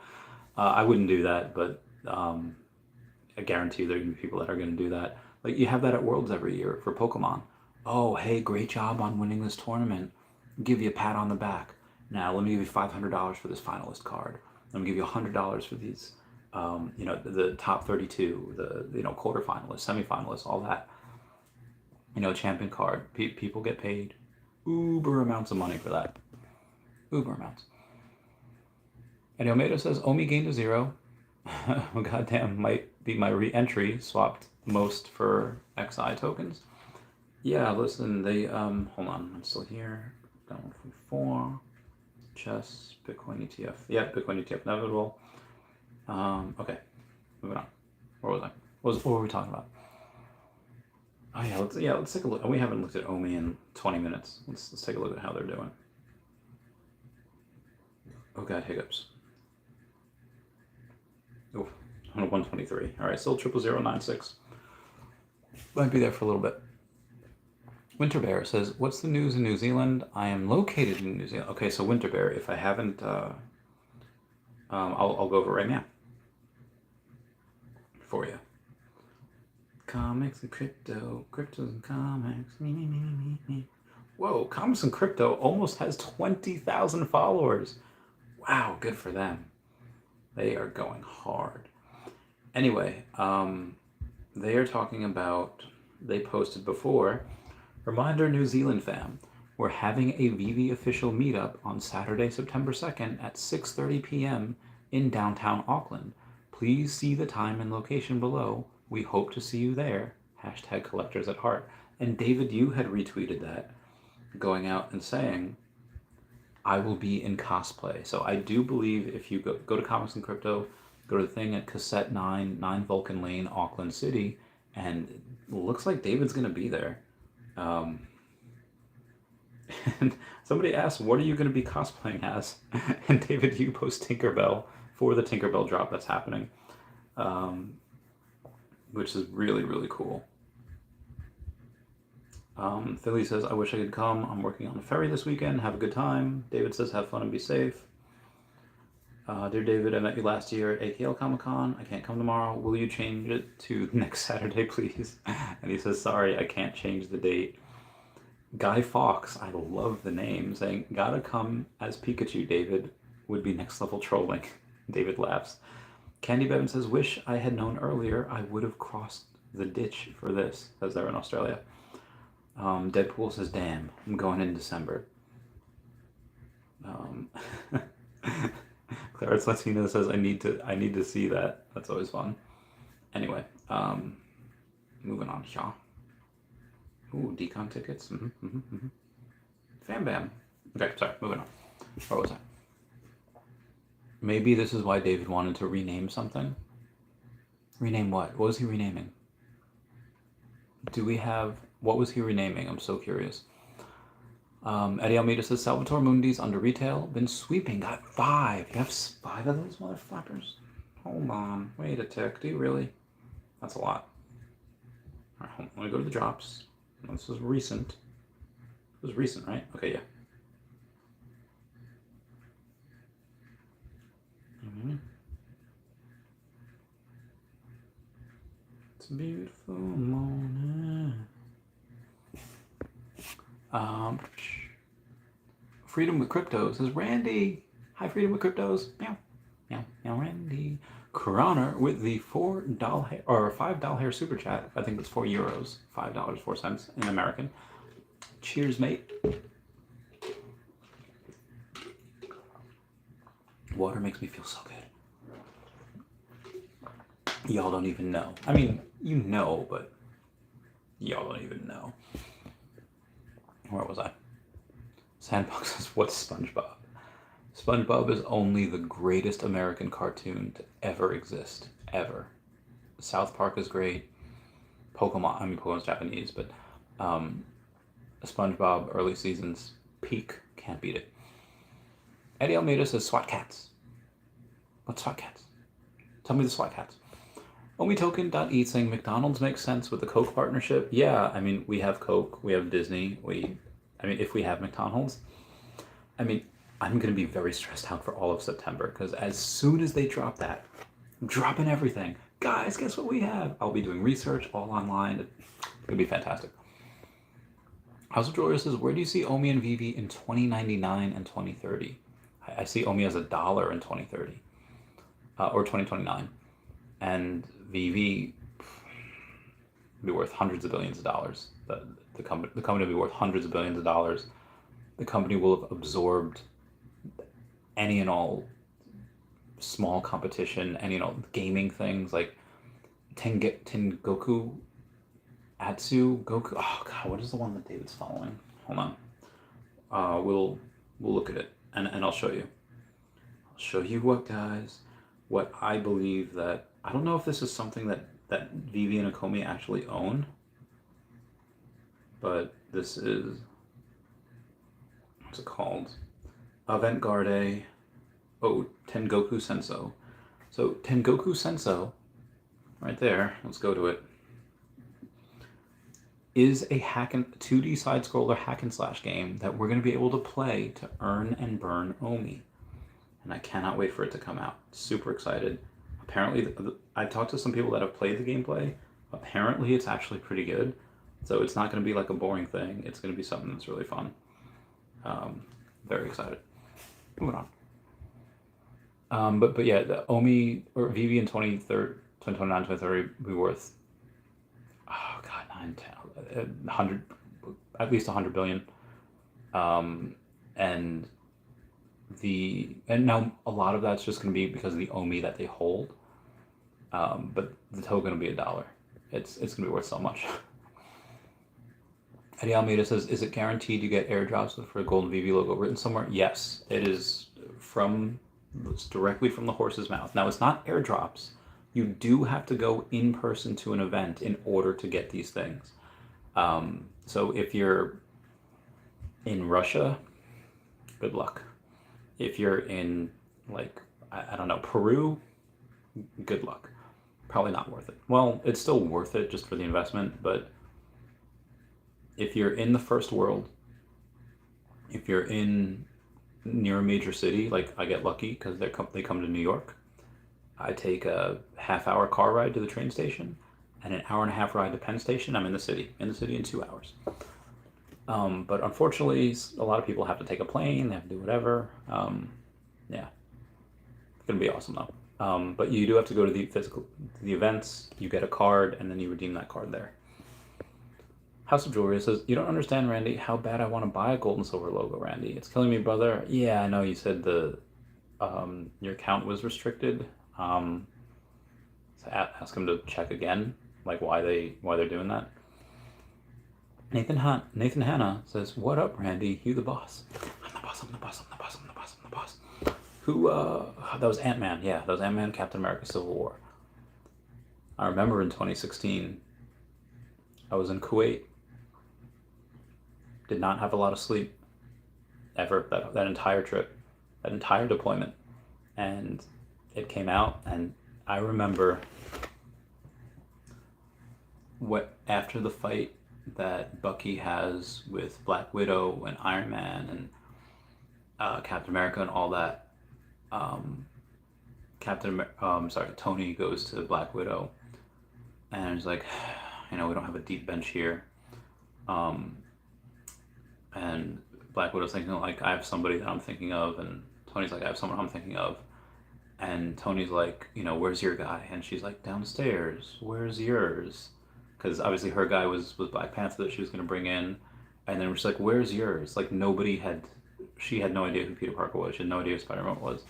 I wouldn't do that, but I guarantee you there are going to be people that are going to do that. Like, you have that at Worlds every year for Pokemon. Oh, hey, great job on winning this tournament. Give you a pat on the back. Now, let me give you $500 for this finalist card. Let me give you $100 for these, the top 32, the, quarterfinalists, semifinalists, all that. Champion card. People get paid uber amounts of money for that. Uber amounts. And Almeida says, OMI gained a 0. Goddamn, might be my re-entry, swapped most for XI tokens. Yeah, listen, they, hold on, I'm still here. Down 4. Chess, Bitcoin ETF. Yeah, Bitcoin ETF, inevitable. Okay, moving on. Where was I? What were we talking about? Oh yeah, let's take a look. We haven't looked at OMI in 20 minutes. Let's take a look at how they're doing. Oh god, hiccups. Oh, 123. All right, still 00096. Might be there for a little bit. Winter Bear says, what's the news in New Zealand? I am located in New Zealand. Okay, so Winter Bear, if I haven't, I'll go over it right now for you. Comics and crypto, cryptos and comics, me. Whoa, Comics and Crypto almost has 20,000 followers. Wow, good for them. They are going hard. Anyway, they are talking about, they posted before, reminder New Zealand fam, we're having a Veve official meetup on Saturday, September 2nd at 6:30 p.m. in downtown Auckland. Please see the time and location below. We hope to see you there. # collectors at heart. And David, you had retweeted that, going out and saying, I will be in cosplay. So I do believe if you go to Comics and Crypto, go to the thing at Cassette 9 Vulcan Lane, Auckland City, and it looks like David's going to be there. And somebody asked, what are you going to be cosplaying as? And David, you post Tinkerbell for the Tinkerbell drop that's happening, which is really, really cool. Philly says, I wish I could come. I'm working on a ferry this weekend. Have a good time. David says, have fun and be safe. Dear David, I met you last year at AKL Comic-Con. I can't come tomorrow. Will you change it to next Saturday, please? And he says, sorry, I can't change the date. Guy Fawkes, I love the name, saying, gotta come as Pikachu, David. Would be next level trolling. David laughs. Candy Bevan says, wish I had known earlier. I would have crossed the ditch for this, says they're in Australia. Deadpool says, damn, I'm going in December. Clarence Latina says, I need to see that. That's always fun. Anyway, moving on, y'all. Ooh, decon tickets. Fam bam. Okay, sorry, moving on. Where was I? Maybe this is why David wanted to rename something. Rename what? What was he renaming? Do we have... What was he renaming? I'm so curious. Eddie Almeida says, Salvatore Mundi's under retail. Been sweeping. Got 5. You have 5 of those motherfuckers? Hold on. Wait a tick. Do you really? That's a lot. Alright, hold on. Let me go to the drops. This is recent. It was recent, right? Okay, yeah. It's a beautiful morning. Freedom with Crypto says, Randy. Hi, Freedom with Cryptos. Meow. Meow. Meow, Randy. Coroner with the $4 or $5 hair super chat. I think that's €4. $5.04 in American. Cheers, mate. Water makes me feel so good. Y'all don't even know. I mean, you know, but y'all don't even know. Where was I? Sandbox says, what's SpongeBob? SpongeBob is only the greatest American cartoon to ever exist. Ever. South Park is great. Pokemon, I mean, Pokemon's Japanese, but SpongeBob, early seasons, peak. Can't beat it. Eddie Almeida says, SWAT cats. What's SWAT cats? Tell me the SWAT cats. OmiToken.e saying McDonald's makes sense with the Coke partnership. Yeah, I mean, we have Coke, we have Disney, if we have McDonald's, I mean, I'm going to be very stressed out for all of September, because as soon as they drop that, I'm dropping everything. Guys, guess what we have? I'll be doing research all online. It's going to be fantastic. House of Jewelry says, where do you see OMI and Veve in 2099 and 2030? I see OMI as $1 in 2030, or 2029. And Veve be worth hundreds of billions of dollars. The company will be worth hundreds of billions of dollars. The company will have absorbed any and all small competition, any and all gaming things like Tengoku, Atsu, Goku. Oh god, what is the one that David's following? Hold on. We'll look at it and I'll show you. I'll show you what I believe that... I don't know if this is something that Veve and Akomi actually own, but this is... What's it called? Avant-Garde. Oh, Tengoku Senso. So Tengoku Senso, right there, let's go to it, is a 2D side-scroller hack and slash game that we're going to be able to play to earn and burn OMI. And I cannot wait for it to come out. Super excited. Apparently, I talked to some people that have played the gameplay. Apparently, it's actually pretty good. So it's not going to be like a boring thing. It's going to be something that's really fun. Very excited. Moving on. But yeah, the OMI or Veve in 2029, 2030 will be worth, oh god, 9, 10, 100, at least 100 billion. And now a lot of that's just going to be because of the OMI that they hold. But the token will be $1. It's going to be worth so much. Eddie Almeida says, is it guaranteed you get airdrops for a golden Veve logo written somewhere? Yes, it is it's directly from the horse's mouth. Now, it's not airdrops. You do have to go in person to an event in order to get these things. So if you're in Russia, good luck. If you're in, like, I don't know, Peru, good luck. Probably not worth it. Well, it's still worth it just for the investment, but if you're in the first world, if you're near a major city, like I get lucky because they come to New York, I take a half-hour car ride to the train station and an hour-and-a-half ride to Penn Station. I'm in the city in 2 hours. But unfortunately, a lot of people have to take a plane, they have to do whatever. Yeah, it's gonna be awesome though. But you do have to go to the events. You get a card, and then you redeem that card there. House of Jewelry says, "You don't understand, Randy, how bad I want to buy a gold and silver logo, Randy. It's killing me, brother." Yeah, I know you said your account was restricted. So ask them to check again, like why they're doing that. Nathan Hanna says, "What up, Randy? You the boss?" I'm the boss. I'm the boss. I'm the boss. I'm the boss. I'm the boss. Who? That was Ant-Man. Yeah, that was Ant-Man, Captain America, Civil War. I remember in 2016, I was in Kuwait. Did not have a lot of sleep ever that entire trip, that entire deployment, and it came out, and I remember what after the fight that Bucky has with Black Widow and Iron Man and Captain America and all that. Tony goes to Black Widow, and he's like, we don't have a deep bench here. And Black Widow's thinking, like, I have somebody that I'm thinking of, and Tony's like, I have someone I'm thinking of. And Tony's like, where's your guy? And she's like, downstairs. Where's yours? Because obviously her guy was Black Panther that she was going to bring in. And then she's like, where's yours? Like, she had no idea who Peter Parker was. She had no idea who Spider-Man was.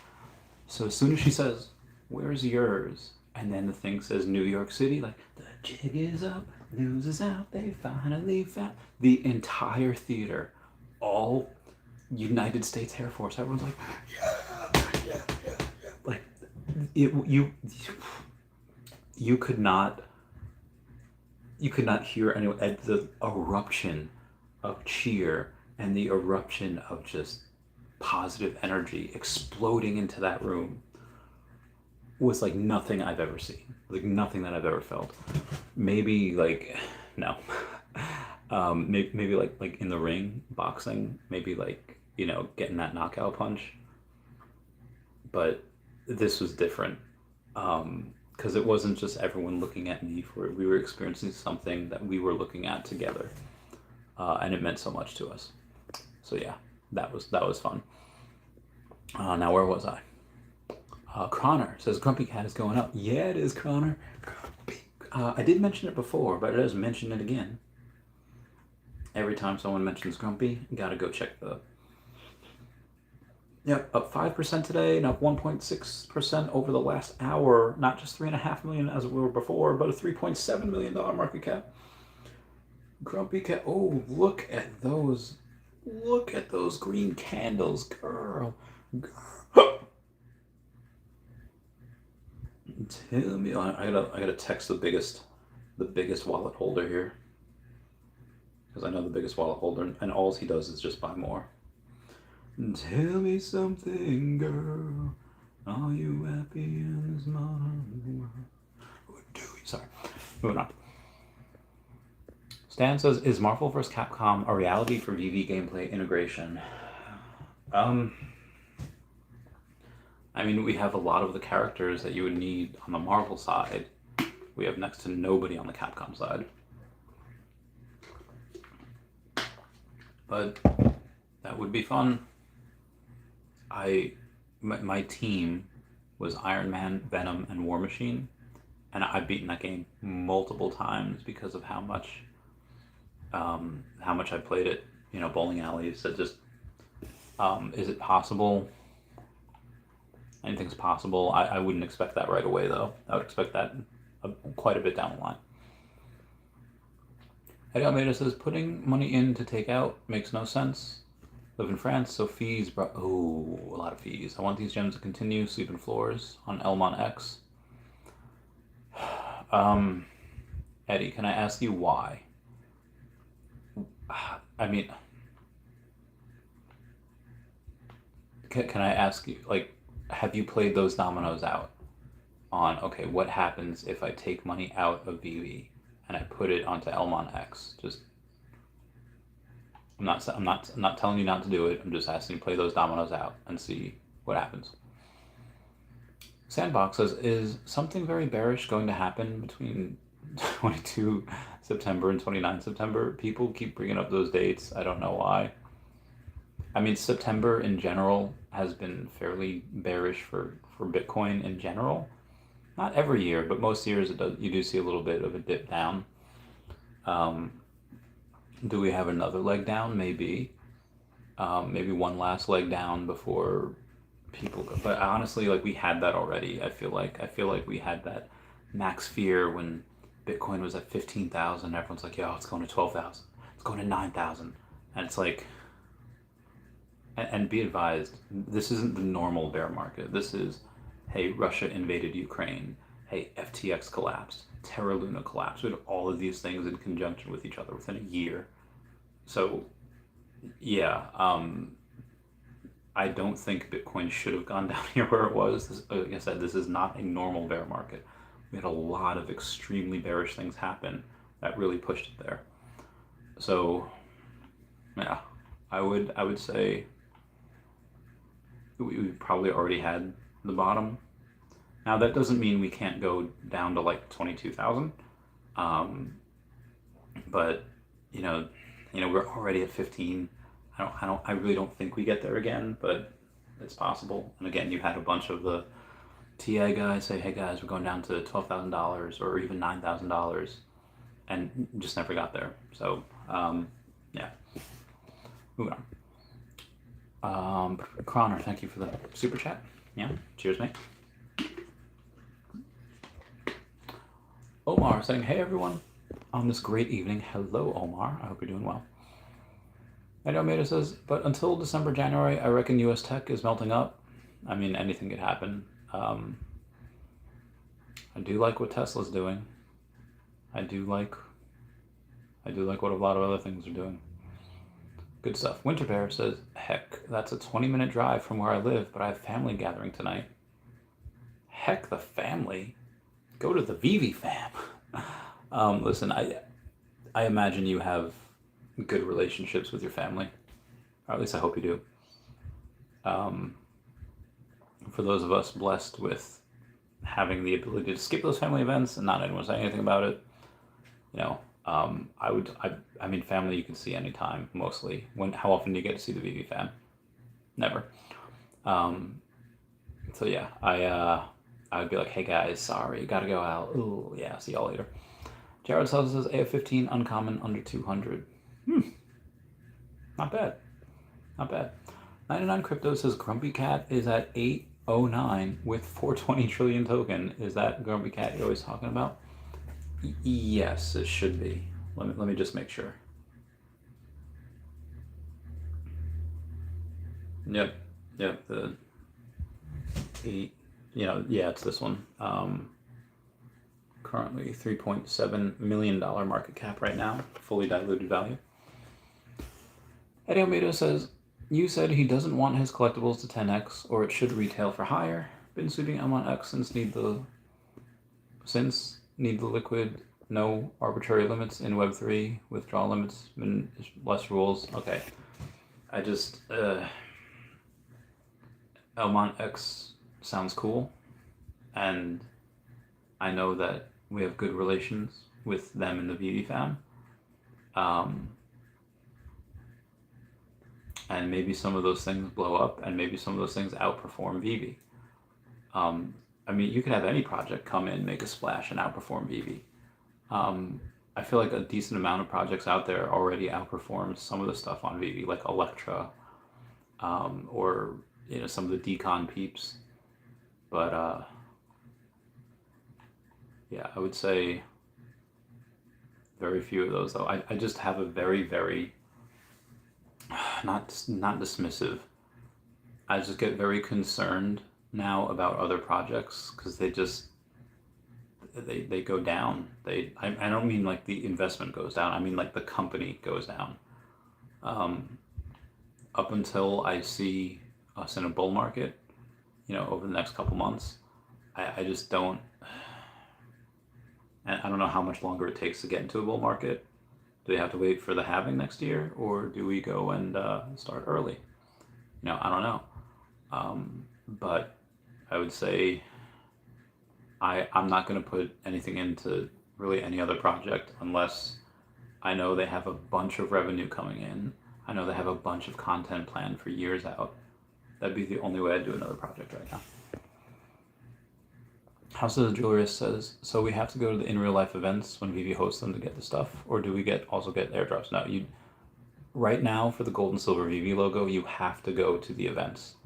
So as soon as she says, where's yours? And then the thing says New York City, like, the jig is up, news is out, they finally found. The entire theater, all United States Air Force, everyone's like, yeah. Like, you could not hear anyone at the eruption of cheer and the eruption of just positive energy exploding into that room was like nothing I've ever seen, like nothing that I've ever felt. Maybe like, no, maybe like in the ring, boxing, maybe like, getting that knockout punch. But this was different, because it wasn't just everyone looking at me for it. We were experiencing something that we were looking at together, and it meant so much to us. So yeah, that was fun. Now where was I? Connor says Grumpy Cat is going up. Yeah, it is, Connor. I did mention it before, but it does mention it again. Every time someone mentions Grumpy, you gotta go check the... Yep, up 5% today, and up 1.6% over the last hour. Not just $3.5 million as we were before, but a $3.7 million market cap. Grumpy Cat. Oh, look at those. Look at those green candles, girl. Tell me, I gotta text the biggest wallet holder here, because I know the biggest wallet holder, and all he does is just buy more. Tell me something, girl. Are you happy in this modern world? Sorry, moving on. Stan says, is Marvel vs. Capcom a reality for Veve gameplay integration? I mean, we have a lot of the characters that you would need on the Marvel side. We have next to nobody on the Capcom side. But that would be fun. My team was Iron Man, Venom, and War Machine, and I've beaten that game multiple times because of how much I played it. Bowling alleys. So just, is it possible? Anything's possible. I wouldn't expect that right away, though. I would expect that quite a bit down the line. Eddie Almeida says, putting money in to take out makes no sense. Live in France, so fees, bro. Oh, a lot of fees. I want these gems to continue. Sleeping floors on Elmont X. Eddie, can I ask you why? I mean, can I ask you, like, have you played those dominoes out on, okay, what happens if I take money out of Veve and I put it onto Elmont X? Just, I'm not telling you not to do it. I'm just asking you to play those dominoes out and see what happens. Sandbox says, is something very bearish going to happen between 22 September and 29 September. People keep bringing up those dates. I don't know why. I mean, September in general has been fairly bearish for Bitcoin in general. Not every year, but most years you do see a little bit of a dip down. Do we have another leg down? Maybe. Maybe one last leg down before people go. But honestly, like, we had that already. I feel like we had that max fear when Bitcoin was at 15,000. Everyone's like, yo, it's going to 12,000. It's going to 9,000. And it's like, and be advised, this isn't the normal bear market. This is, hey, Russia invaded Ukraine. Hey, FTX collapsed. Terra Luna collapsed. We had all of these things in conjunction with each other within a year. So, yeah, I don't think Bitcoin should have gone down here where it was. Like I said, this is not a normal bear market. We had a lot of extremely bearish things happen that really pushed it there. So, yeah, I would say we probably already had the bottom. Now that doesn't mean we can't go down to like 22,000, but we're already at 15. I really don't think we get there again, but it's possible. And again, you had a bunch of the TA guys say, hey guys, we're going down to $12,000 or even $9,000, and just never got there. So yeah, moving on. Croner, thank you for the super chat. Yeah, cheers, mate. Omar saying, hey everyone, on this great evening. Hello, Omar. I hope you're doing well. Edomeda says, but until December, January, I reckon US tech is melting up. I mean, anything could happen. I do like what Tesla's doing. I do like what a lot of other things are doing. Good stuff. Winter Bear says, heck, that's a 20-minute drive from where I live, but I have family gathering tonight. Heck, the family. Go to the Veve fam. Listen, I imagine you have good relationships with your family, or at least I hope you do. For those of us blessed with having the ability to skip those family events and not anyone say anything about it, I mean, family you can see anytime, mostly. How often do you get to see the Veve fam? Never. So yeah, I would be like, hey guys, sorry, gotta go out. Ooh, yeah, see y'all later. Jared Sells says AF15 uncommon under 200. Not bad. Not bad. 99 Crypto says Grumpy Cat is at 809 with 420 trillion token. Is that Grumpy Cat you're always talking about? Yes, it should be. Let me just make sure. Yep. The 8. Yeah, it's this one. Currently $3.7 million market cap right now, fully diluted value. Eddie Almeida says, you said he doesn't want his collectibles to 10x or it should retail for higher. Been sweeping M1X since need the liquid, no arbitrary limits in Web3, withdrawal limits, less rules. Okay. I just, M1X sounds cool, and I know that we have good relations with them in the Veve fam. And maybe some of those things blow up, and maybe some of those things outperform Veve. I mean, you could have any project come in, make a splash, and outperform Veve. I feel like a decent amount of projects out there already outperforms some of the stuff on Veve, like Electra, or some of the decon peeps. But yeah, I would say very few of those, though. I just have a very, very not dismissive. I just get very concerned now about other projects because they go down. I don't mean like the investment goes down. I mean like the company goes down. Up until I see us in a bull market, over the next couple months, I just don't. And I don't know how much longer it takes to get into a bull market. Do they have to wait for the halving next year, or do we go and start early? I don't know. But I would say I'm not going to put anything into really any other project unless I know they have a bunch of revenue coming in. I know they have a bunch of content planned for years out. That'd be the only way I'd do another project right now. House of the Jewelrist says, so we have to go to the in real life events when Veve hosts them to get the stuff, or do we also get airdrops? No, you right now for the gold and silver Veve logo, you have to go to the events.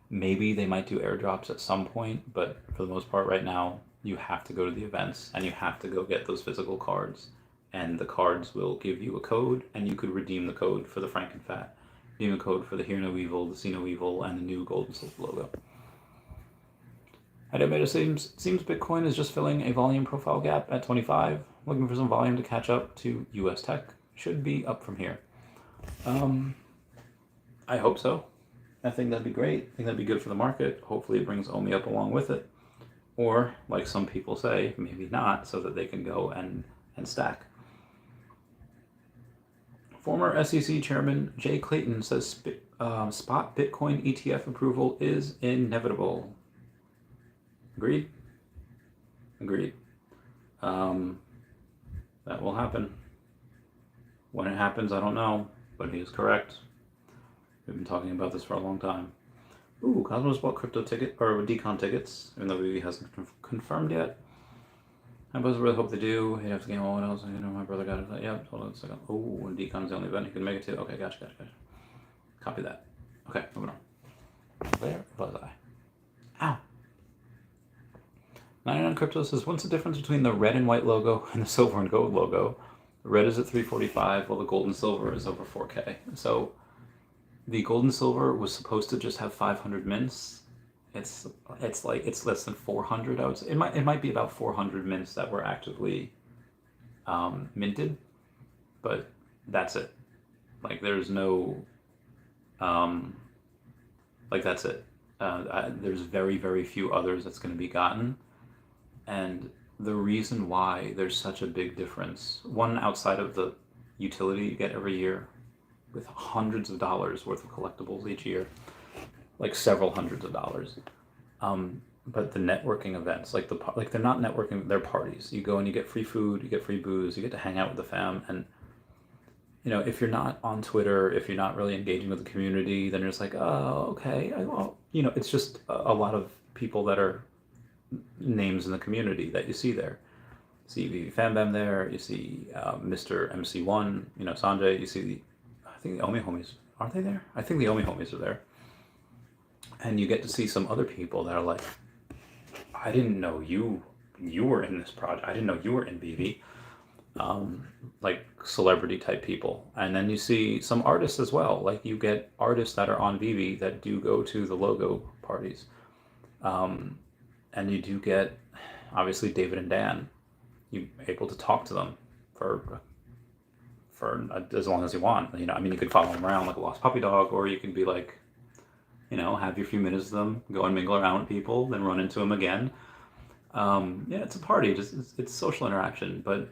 Maybe they might do airdrops at some point, but for the most part right now, you have to go to the events and you have to go get those physical cards. And the cards will give you a code, and you could redeem the code for the Frankenfat, redeem a code for the Hear No Evil, the See No Evil, and the new gold and silver logo. It seems Bitcoin is just filling a volume profile gap at 25, looking for some volume to catch up to US tech. Should be up from here. I hope so. I think that'd be great. I think that'd be good for the market. Hopefully it brings OMI up along with it. Or, like some people say, maybe not, so that they can go and stack. Former SEC Chairman Jay Clayton says spot Bitcoin ETF approval is inevitable. Agreed? Agreed. That will happen. When it happens, I don't know, but he is correct. We've been talking about this for a long time. Ooh, Cosmos bought crypto ticket or decon tickets, even though Veve hasn't confirmed yet. I really hope they do. He'd have to game all one else. You know, my brother got it. Yeah, hold on a second. Oh, and decon's the only event he can make it to. Okay, gotcha. Copy that. Okay, moving on. Where was I? Ow. 99 Crypto says, what's the difference between the red and white logo and the silver and gold logo? The red is at 345, while the gold and silver is over 4K. So the gold and silver was supposed to just have 500 mints. It's less than 400. I would say it might be about 400 mints that were actively minted, but that's it. Like there's no that's it. There's very few others that's going to be gotten, and the reason why there's such a big difference, one outside of the utility you get every year with hundreds of dollars worth of collectibles each year, like several hundreds of dollars. But the networking events, like they're not networking, they're parties. You go and you get free food, you get free booze, you get to hang out with the fam. And, you know, if you're not on Twitter, if you're not really engaging with the community, then you're just like, oh, okay. Well, you know, it's just a lot of people that are names in the community that you see there. You see Veve Fam Bam there, you see Mr. MC1, you know, Sanjay, you see I think the OMI homies, aren't they there? I think the OMI homies are there. And you get to see some other people that are like, I didn't know you were in this project. I didn't know you were in Veve. Like celebrity type people. And then you see some artists as well. Like you get artists that are on Veve that do go to the logo parties. And you do get, obviously, David and Dan. You're able to talk to them for as long as you want. You know, I mean, you could follow them around like a lost puppy dog, or you could be like, you know, have your few minutes with them, go and mingle around with people, then run into them again. Yeah, it's a party. It's social interaction, but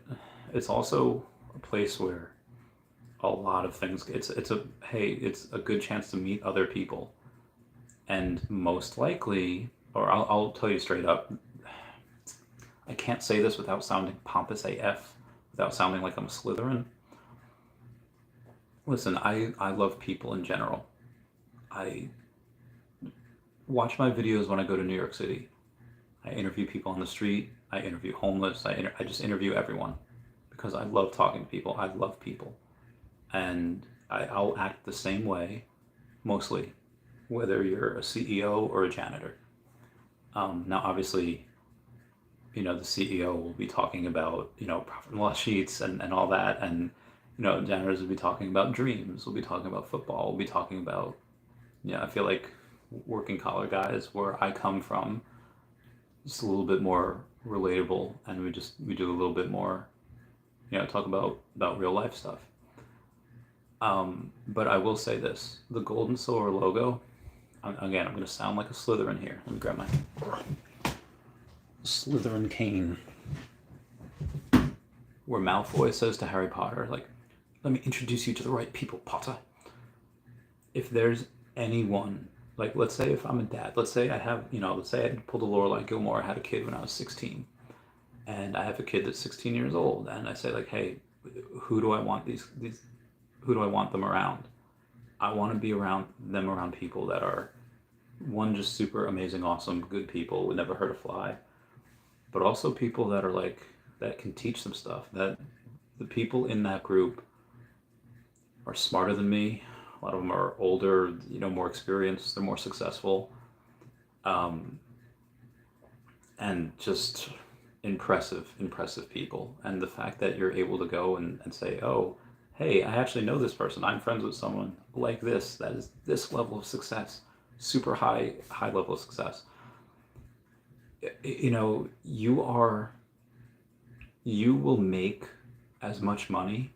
it's also a place where a lot of things. It's a good chance to meet other people, and most likely, or I'll tell you straight up, I can't say this without sounding pompous AF, without sounding like I'm a Slytherin. Listen, I love people in general. I watch my videos when I go to New York City. I interview people on the street. I interview homeless. I just interview everyone because I love talking to people. I love people. And I'll act the same way, mostly, whether you're a CEO or a janitor. Now, obviously, you know, the CEO will be talking about, you know, profit and loss sheets and all that. And, you know, janitors will be talking about dreams. We'll be talking about football. We'll be talking about, you know, I feel like working collar guys where I come from, just a little bit more relatable, and we do a little bit more, you know, talk about real life stuff. But I will say this, the gold and silver logo, again, I'm going to sound like a Slytherin here. Let me grab my Slytherin cane. Where Malfoy says to Harry Potter, like, let me introduce you to the right people, Potter. If there's anyone, like, let's say if I'm a dad, let's say I have, you know, let's say I pulled a Lorelai Gilmore, I had a kid when I was 16. And I have a kid that's 16 years old, and I say like, hey, who do I want who do I want them around? I want to be around people that are, one, just super amazing, awesome, good people, would never hurt a fly, but also people that are like, that can teach them stuff. That the people in that group are smarter than me. A lot of them are older, more experienced, they're more successful, and just impressive people. And the fact that you're able to go and say, oh, hey, I actually know this person. I'm friends with someone like this, that is this level of success, super high level of success. You will make as much money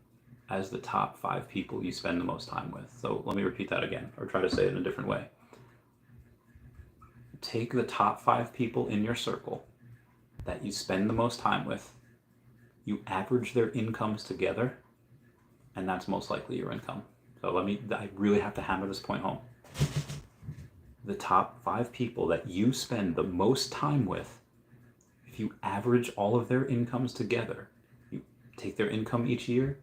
as the top 5 people you spend the most time with. So let me repeat that again, or try to say it in a different way. Take the top 5 people in your circle that you spend the most time with, you average their incomes together, and that's most likely your income. So I really have to hammer this point home. The top 5 people that you spend the most time with, if you average all of their incomes together, you take their income each year,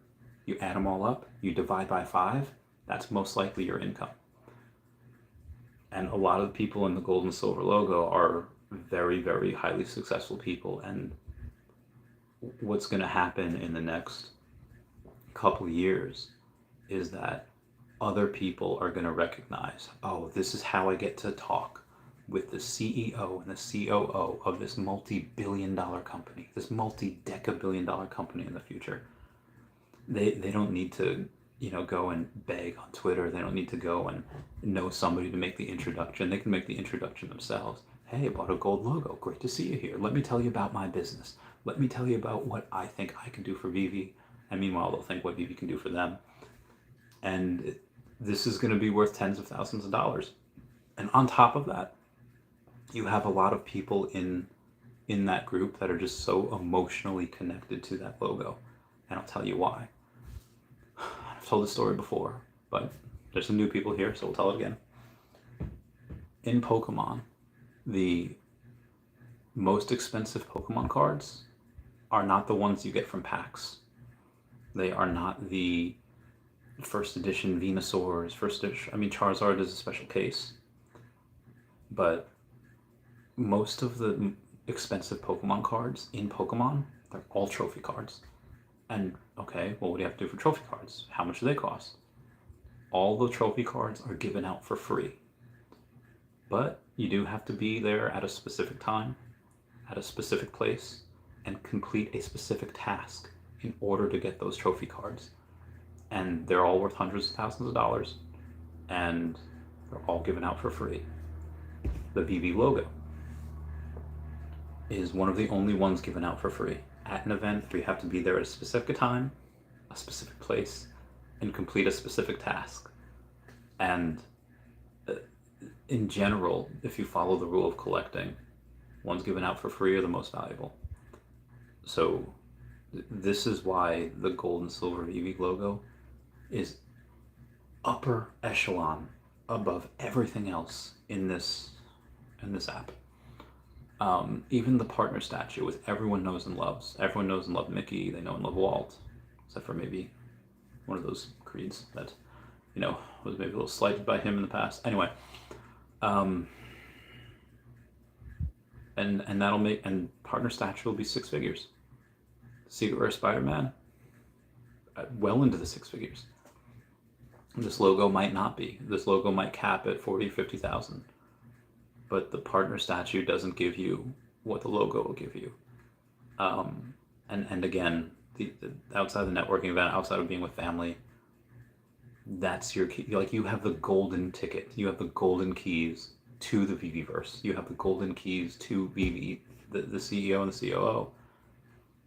you add them all up, you divide by 5, that's most likely your income. And a lot of the people in the gold and silver logo are very, very highly successful people. And what's going to happen in the next couple of years is that other people are going to recognize, oh, this is how I get to talk with the CEO and the COO of this multi-billion-dollar company, this multi-deca-billion-dollar company in the future. They don't need to, go and beg on Twitter. They don't need to go and know somebody to make the introduction. They can make the introduction themselves. Hey, I bought a gold logo. Great to see you here. Let me tell you about my business. Let me tell you about what I think I can do for Veve. And meanwhile, they'll think what Veve can do for them. And this is going to be worth tens of thousands of dollars. And on top of that, you have a lot of people in that group that are just so emotionally connected to that logo. And I'll tell you why. I've told this story before, but there's some new people here, so we'll tell it again. In Pokemon, the most expensive Pokemon cards are not the ones you get from packs. They are not the first edition Venusaurs, Charizard is a special case. But most of the expensive Pokemon cards in Pokemon, they're all trophy cards. And okay, well, what do you have to do for trophy cards? How much do they cost? All the trophy cards are given out for free. But you do have to be there at a specific time, at a specific place, and complete a specific task in order to get those trophy cards. And they're all worth hundreds of thousands of dollars, and they're all given out for free. The Veve logo is one of the only ones given out for free at an event where you have to be there at a specific time, a specific place, and complete a specific task. And in general, if you follow the rule of collecting, ones given out for free are the most valuable. So this is why the gold and silver Veve logo is upper echelon above everything else in this app. Even the partner statue, with everyone knows and loves. Everyone knows and loves Mickey. They know and love Walt, except for maybe one of those creeds that, was maybe a little slighted by him in the past. Anyway, and that'll make, and partner statue will be 6 figures. Secret Rare Spider-Man, well into the 6 figures. This logo might not be. This logo might cap at 40, 50,000. But the partner statue doesn't give you what the logo will give you. And again, the outside the networking event, outside of being with family, that's your key. Like, you have the golden ticket. You have the golden keys to the Veveverse. You have the golden keys to Veve, the CEO and the COO.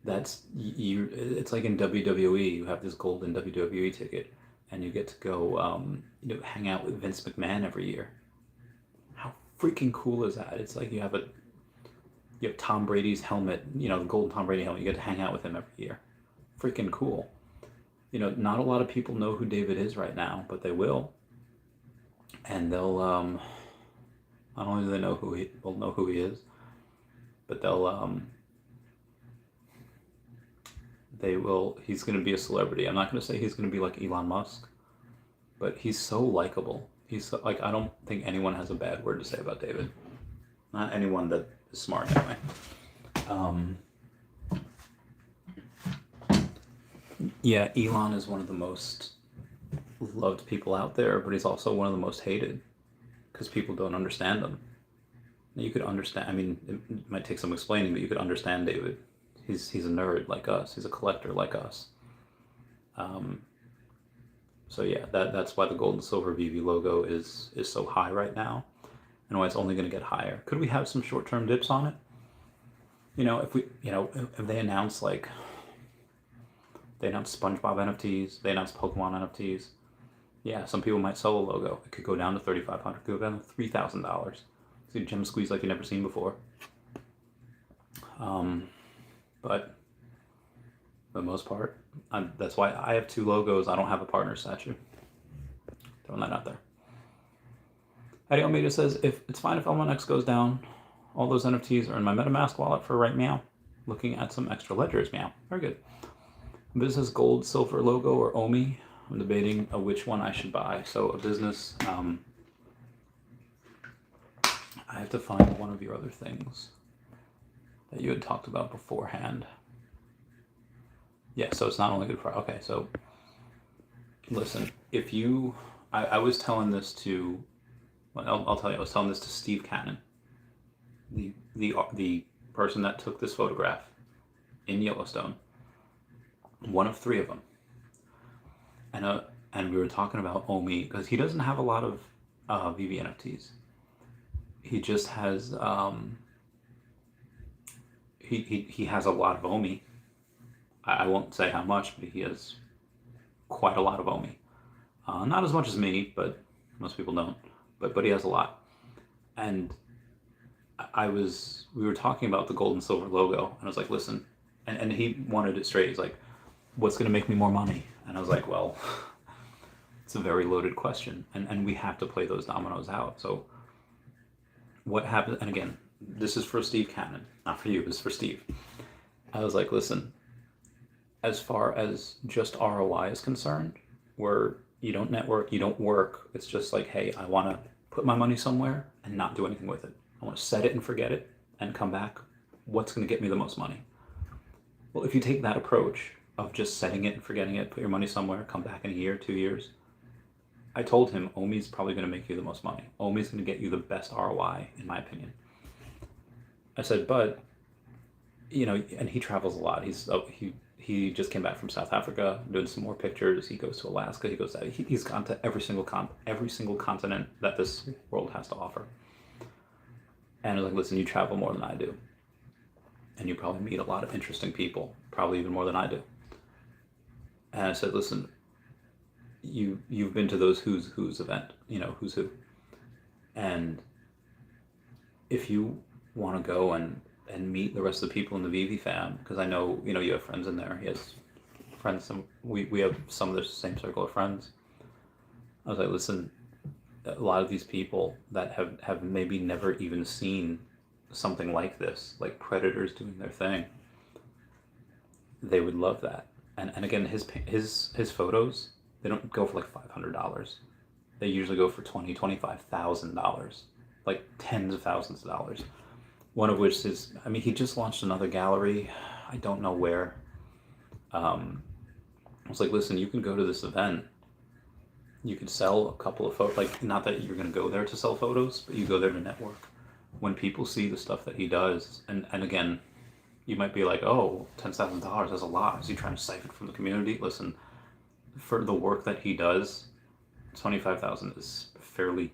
That's you. It's like in WWE, you have this golden WWE ticket, and you get to go hang out with Vince McMahon every year. How freaking cool is that? It's like you have Tom Brady's helmet, the golden Tom Brady helmet. You get to hang out with him every year. Freaking cool. Not a lot of people know who David is right now, but they will. And they'll not only do they know who he is, but they'll he's going to be a celebrity. I'm not going to say he's going to be like Elon Musk, but he's so likable. He's so, like, I don't think anyone has a bad word to say about David. Not anyone that is smart anyway. Yeah, Elon is one of the most loved people out there, but he's also one of the most hated because people don't understand him. You could understand, I mean, it might take some explaining, but you could understand David. He's a nerd like us. He's a collector like us. So yeah, that's why the gold and silver Veve logo is so high right now, and why it's only going to get higher. Could we have some short-term dips on it? If they announce they announce SpongeBob NFTs, they announce Pokemon NFTs. Yeah, some people might sell a logo. It could go down to $3,500. It could go down to $3,000. See a gem squeeze like you've never seen before. But for the most part, that's why I have 2 logos. I don't have a partner statue. Throwing that out there. Eddie Almeida says, if it's fine if L1X goes down, all those NFTs are in my MetaMask wallet for right meow. Looking at some extra ledgers, meow. Very good. Business gold, silver logo, or OMI. I'm debating which one I should buy. So a business, I have to find one of your other things that you had talked about beforehand. Yeah, so it's not only good for, okay, so listen, if you, I was telling this to, well, I'll tell you, I was telling this to Steve Cannon, the person that took this photograph in Yellowstone, one of 3 of them. And we were talking about OMI, because he doesn't have a lot of Veve NFTs. He just has, he has a lot of OMI. I won't say how much, but he has quite a lot of OMI. Not as much as me, but most people don't. But he has a lot. And we were talking about the gold and silver logo, and I was like, listen, and he wanted it straight. He's like, what's going to make me more money? And I was like, well, it's a very loaded question, and we have to play those dominoes out. So what happens, and again, this is for Steve Cannon, not for you, this is for Steve. I was like, listen, as far as just ROI is concerned, where you don't network, you don't work, it's just like, hey, I want to put my money somewhere and not do anything with it. I want to set it and forget it and come back. What's going to get me the most money? Well, if you take that approach of just setting it and forgetting it, put your money somewhere, come back in a year, 2 years, I told him OMI is probably going to make you the most money. OMI is going to get you the best ROI, in my opinion. I said, but, and he travels a lot. He just came back from South Africa, doing some more pictures. He goes to Alaska. He's gone to every single continent that this world has to offer. And I was like, listen, you travel more than I do. And you probably meet a lot of interesting people, probably even more than I do. And I said, listen, you've been to those who's event, who's who. And if you want to go and meet the rest of the people in the Veve fam, because I know, you have friends in there. He has friends, we have some of the same circle of friends. I was like, listen, a lot of these people that have maybe never even seen something like this, like predators doing their thing, they would love that. And again, his photos, they don't go for like $500. They usually go for $25,000, like tens of thousands of dollars. One of which is, he just launched another gallery. I don't know where. I was like, listen, you can go to this event. You could sell a couple of photos, like, not that you're going to go there to sell photos, but you go there to network. When people see the stuff that he does, and again, you might be like, oh, $10,000, that's a lot. Is he trying to siphon from the community? Listen, for the work that he does, $25,000 is fairly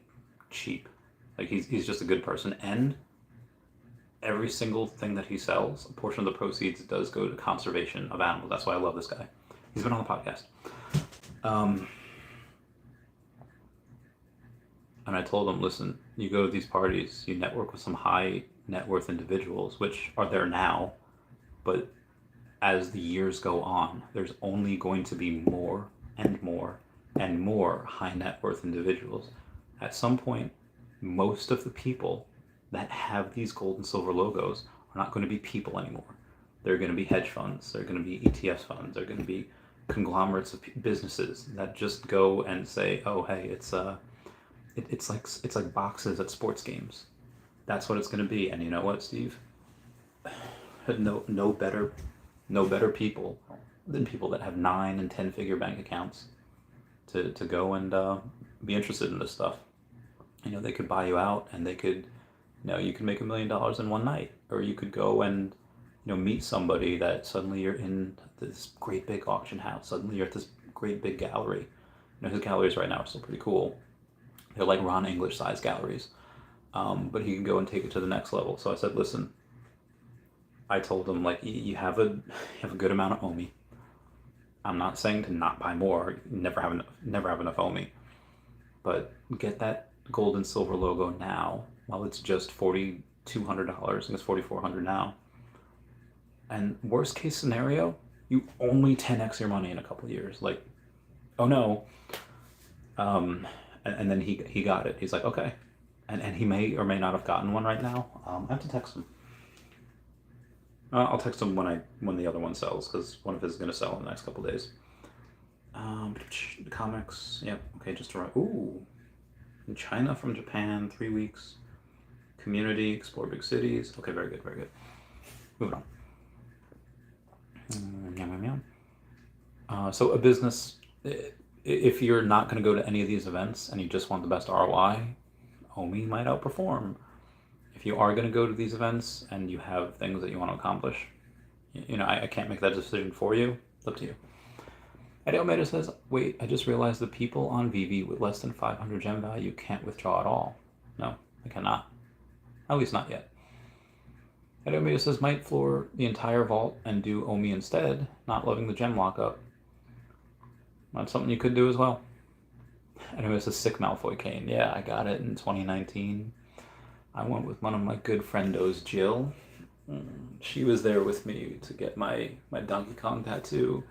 cheap. Like, he's just a good person, and every single thing that he sells, a portion of the proceeds does go to conservation of animals. That's why I love this guy. He's been on the podcast. And I told him, listen, you go to these parties, you network with some high net worth individuals, which are there now, but as the years go on, there's only going to be more and more and more high net worth individuals. At some point, most of the people that have these gold and silver logos are not going to be people anymore. There are going to be hedge funds. There are going to be ETF funds. There are going to be conglomerates of businesses that just go and say, "Oh, hey, it's like boxes at sports games." That's what it's going to be. And you know what, Steve? No better people than people that have 9 and 10 figure bank accounts to go and be interested in this stuff. You know, they could buy you out, and they could, you could make $1 million in one night, or you could go and meet somebody that suddenly you're in this great big auction house. Suddenly you're at this great big gallery. His galleries right now are still pretty cool. They're like Ron English size galleries. But he can go and take it to the next level. So I said, listen, I told him, like, you have a good amount of OMI. I'm not saying to not buy more, never have enough OMI. But get that gold and silver logo now while it's just $4,200. I think it's $4,400 now. And worst case scenario, you only 10x your money in a couple of years. Like, oh no. And then he got it. He's like, okay. And he may or may not have gotten one right now. I have to text him. I'll text him when the other one sells, because one of his is going to sell in the next couple of days. Comics, yep. Okay, just around. Ooh, in China from Japan, 3 weeks. Community, explore big cities. Okay, very good, very good. Moving on. So a business, if you're not going to go to any of these events and you just want the best ROI, OMI might outperform. If you are going to go to these events and you have things that you want to accomplish, I can't make that decision for you. It's up to you. Eddie Almeida says, wait, I just realized the people on Veve with less than 500 gem value can't withdraw at all. No, I cannot. At least not yet. Eddie Almeida says, might floor the entire vault and do OMI instead, not loving the gem lockup. That's something you could do as well. Anyway, it's a sick Malfoy cane. Yeah, I got it in 2019. I went with one of my good friendos, Jill. She was there with me to get my Donkey Kong tattoo.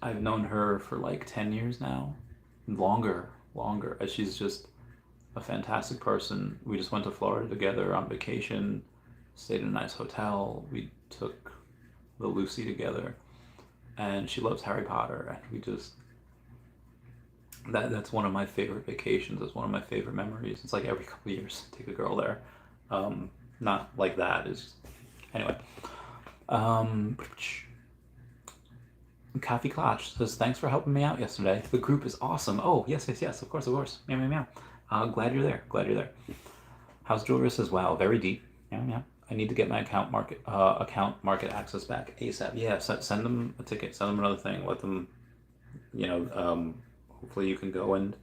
I've known her for like 10 years now. Longer. She's just a fantastic person. We just went to Florida together on vacation, stayed in a nice hotel. We took the Lucy together. And she loves Harry Potter. And we just... That's one of my favorite vacations. It's one of my favorite memories. It's like every couple of years, take a girl there. Not like that. It's anyway. Coffee Clutch says, thanks for helping me out yesterday. The group is awesome. Oh, yes, of course. Meow. Glad you're there. House Jewelry says, wow, very deep. Yeah. I need to get my account market access back ASAP. Yeah, send them a ticket. Send them another thing. Let them, hopefully you can go and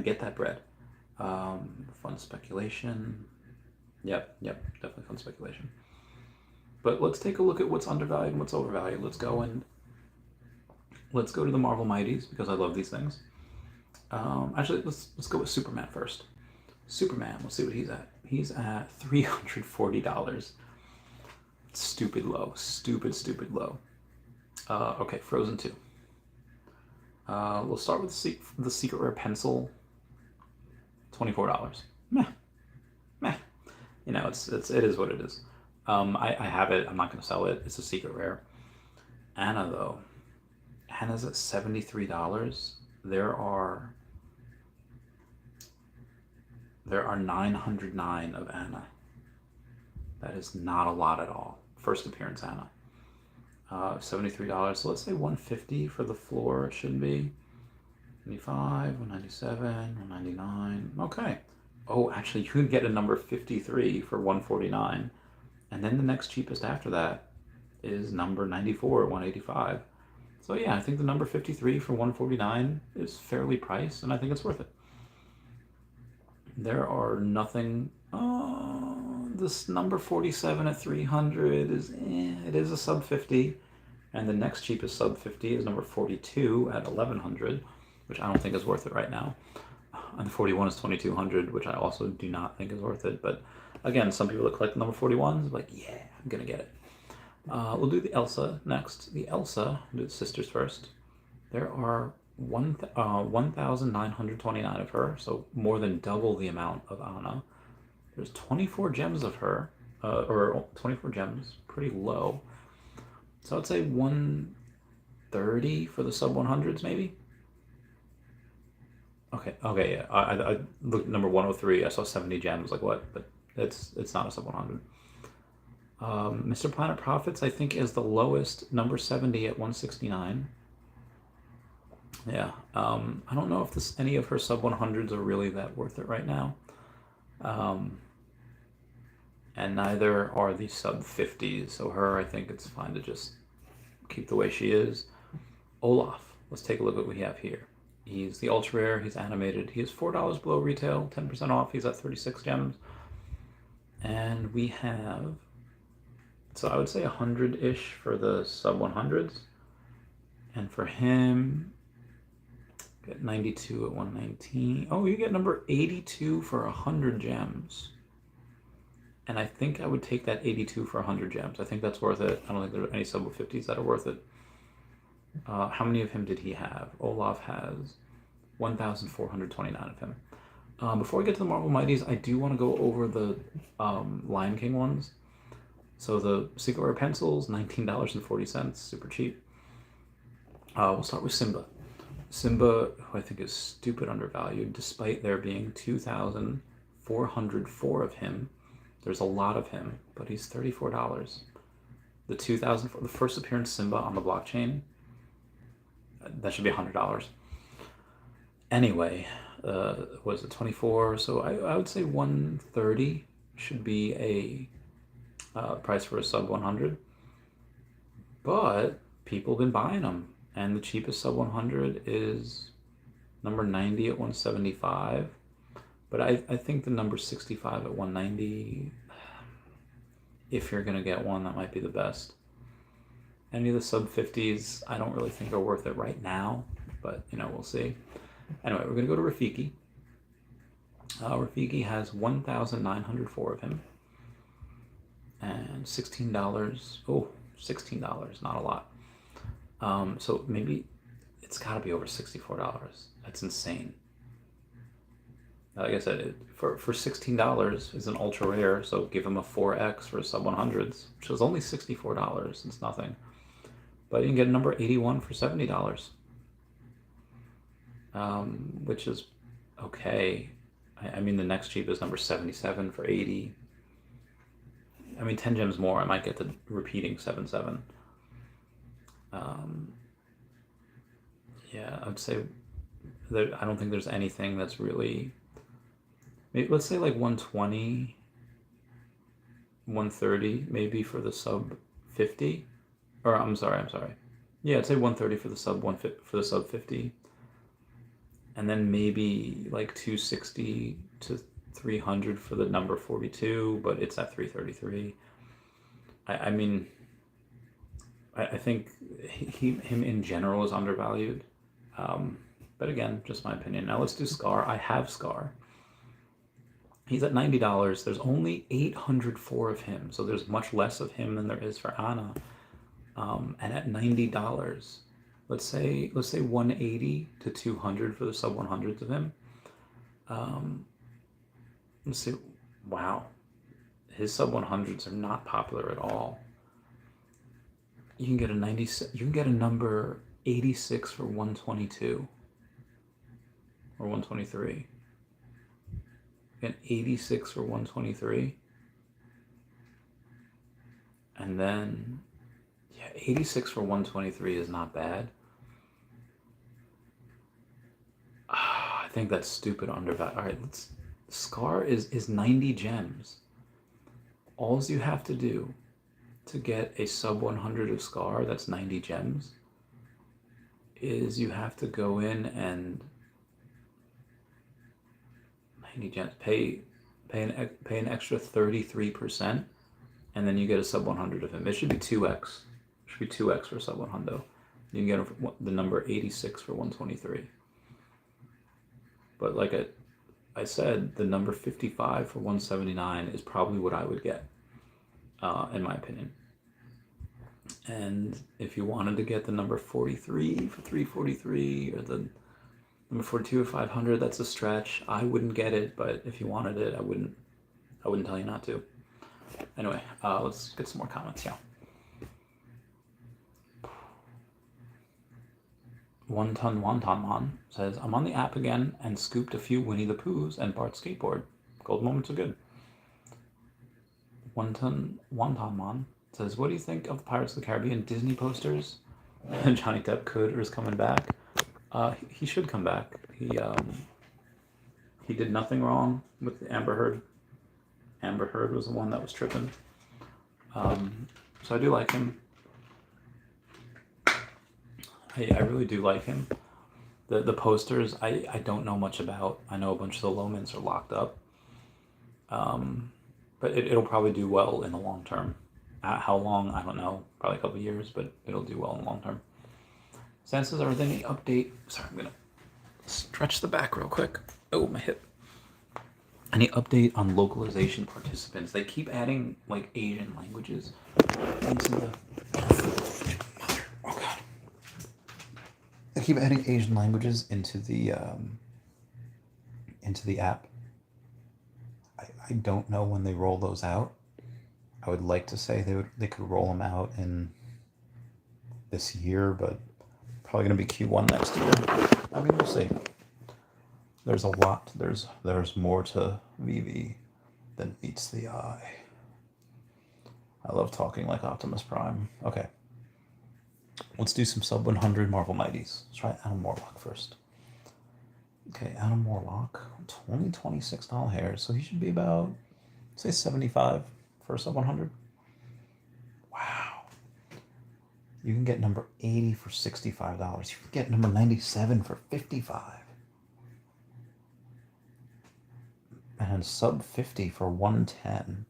get that bread. Fun speculation. Yep, definitely fun speculation. But let's take a look at what's undervalued and what's overvalued. Let's go to the Marvel Mighties, because I love these things. Actually, let's go with Superman first. Superman, let's see what he's at. He's at $340. Stupid low. Stupid low. Okay, Frozen 2. We'll start with the Secret Rare pencil. $24. Meh. It is what it is. I have it. I'm not going to sell it. It's a Secret Rare. Anna, though. Anna's at $73. There are 909 of Anna. That is not a lot at all. First appearance Anna. $73. So let's say $150 for the floor. It should be $95, $197, $199. Okay. Oh, actually, you can get a number 53 for $149, and then the next cheapest after that is number 94 at $185. So yeah, I think the number 53 for $149 is fairly priced, and I think it's worth it. There are nothing. This number 47 at $300 is it is a sub 50, and the next cheapest sub 50 is number 42 at $1,100, which I don't think is worth it right now. And the 41 is $2,200, which I also do not think is worth it. But again, some people that collect the number 41s, like, yeah, I'm gonna get it. We'll do the Elsa next. The Elsa, we'll do the sisters first. There are 1,929 of her, so more than double the amount of Anna. There's 24 gems of her, or 24 gems, pretty low. So I'd say 130 for the sub 100s, maybe. Okay, yeah. I looked at number 103. I saw 70 gems. Like what? But it's not a sub 100. Mr. Planet Profits, I think, is the lowest, number 70 at 169. Yeah. I don't know if any of her sub 100s are really that worth it right now. And neither are the sub 50s. So her, I think it's fine to just keep the way she is. Olaf, let's take a look at what we have here. He's the ultra rare, he's animated, he is $4 below retail, 10% off, he's at 36 gems. And we have, so I would say 100-ish for the sub 100s. And for him, get 92 at 119. Oh, you get number 82 for 100 gems. And I think I would take that 82 for 100 gems. I think that's worth it. I don't think there are any sub 50s that are worth it. How many of him did he have? Olaf has 1,429 of him. Before we get to the Marvel Mighties, I do want to go over the Lion King ones. So the Secret Rare pencils, $19.40, super cheap. We'll start with Simba. Simba, who I think is stupid undervalued, despite there being 2,404 of him. There's a lot of him, but he's $34. The first appearance Simba on the blockchain, that should be $100. Anyway, was it 24? So I would say 130 should be a price for a sub 100. But people have been buying them, and the cheapest sub 100 is number 90 at 175. But I think the number 65 at 190, if you're gonna get one, that might be the best. Any of the sub 50s, I don't really think are worth it right now, but we'll see. Anyway, we're gonna go to Rafiki. Rafiki has 1,904 of him, and $16. Oh, $16, not a lot. So maybe it's got to be over $64. That's insane. Like I said, for $16 is an ultra rare, so give him a 4x for sub 100s, which is only $64. It's nothing. But you can get a number 81 for $70, which is okay. I mean, the next cheapest number 77 for 80. I mean, 10 gems more, I might get the repeating 77. Yeah, I'd say I don't think there's anything that's really, maybe, let's say like 120, 130 maybe for the sub 50, or I'm sorry. Yeah, I'd say 130 for the sub 50, and then maybe like 260 to 300 for the number 42, but it's at 333. I mean, I think him in general is undervalued. But again, just my opinion. Now let's do Scar. I have Scar. He's at $90. There's only 804 of him, so there's much less of him than there is for Anna. And at $90, let's say 180 to 200 for the sub 100s of him. Let's see. Wow, his sub 100s are not popular at all. You can get a 96. You can get a number 86 for 122 or 123. An 86 for 123. And then, yeah, 86 for 123 is not bad. I think that's stupid undervalued. All right, Scar is 90 gems. All you have to do to get a sub 100 of Scar that's 90 gems is you have to go in and 90 gems, pay an extra 33%, and then you get a sub 100 of him. It should be 2x. It should be 2x for sub 100. You can get the number 86 for 123. But like I said, the number 55 for 179 is probably what I would get, in my opinion. And if you wanted to get the number 43 for 343, or the number 42 for 500, that's a stretch. I wouldn't get it, but if you wanted it, I wouldn't tell you not to. Anyway, let's get some more comments. Yeah. One Ton Wonton Mon says, I'm on the app again and scooped a few Winnie the Poohs and Bart's skateboard. Gold moments are good. One Ton Wonton Mon says, what do you think of the Pirates of the Caribbean Disney posters? Johnny Depp could or is coming back. He should come back. He did nothing wrong with the Amber Heard. Amber Heard was the one that was tripping. So I do like him. I really do like him. The posters, I don't know much about. I know a bunch of the low mints are locked up. But it'll probably do well in the long term. How long, I don't know. Probably a couple years, but it'll do well in the long term. Senses, are there any update? Sorry, I'm going to stretch the back real quick. Oh, my hip. Any update on localization participants? They keep adding, like, Asian languages into the... Oh, God. They keep adding Asian languages into the app. I don't know when they roll those out. I would like to say they could roll them out in this year, but probably going to be Q1 next year. I mean, we'll see. There's a lot. There's more to Veve than meets the eye. I love talking like Optimus Prime. Okay. Let's do some sub 100 Marvel Mighties. Let's try Adam Warlock first. Okay, Adam Warlock, $26 hairs, so he should be about, say, 75 for a sub 100. Wow. You can get number 80 for $65. You can get number 97 for $55. And sub 50 for $110.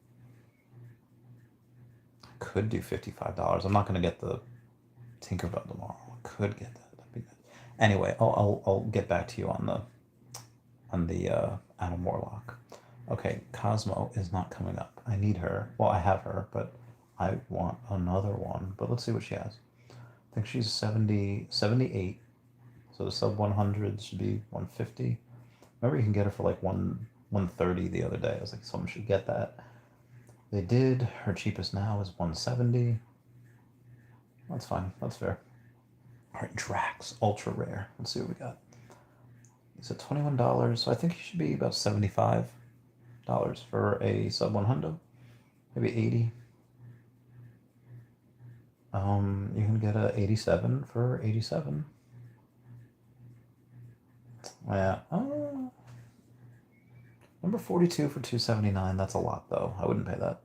Could do $55. I'm not going to get the Tinkerbell tomorrow. I could get that. That'd be good. Anyway, I'll get back to you on the Adam Warlock. Okay, Cosmo is not coming up. I need her. Well, I have her, but I want another one. But let's see what she has. I think she's 78. So the sub 100 should be 150. Remember, you can get her for like 130 the other day. I was like, someone should get that. They did. Her cheapest now is 170. That's fine. That's fair. All right, Drax, ultra rare. Let's see what we got. He's at $21, so I think he should be about $75 for a sub 100, maybe 80. You can get a 87 for 87. Yeah. Number 42 for 279. That's a lot, though. I wouldn't pay that.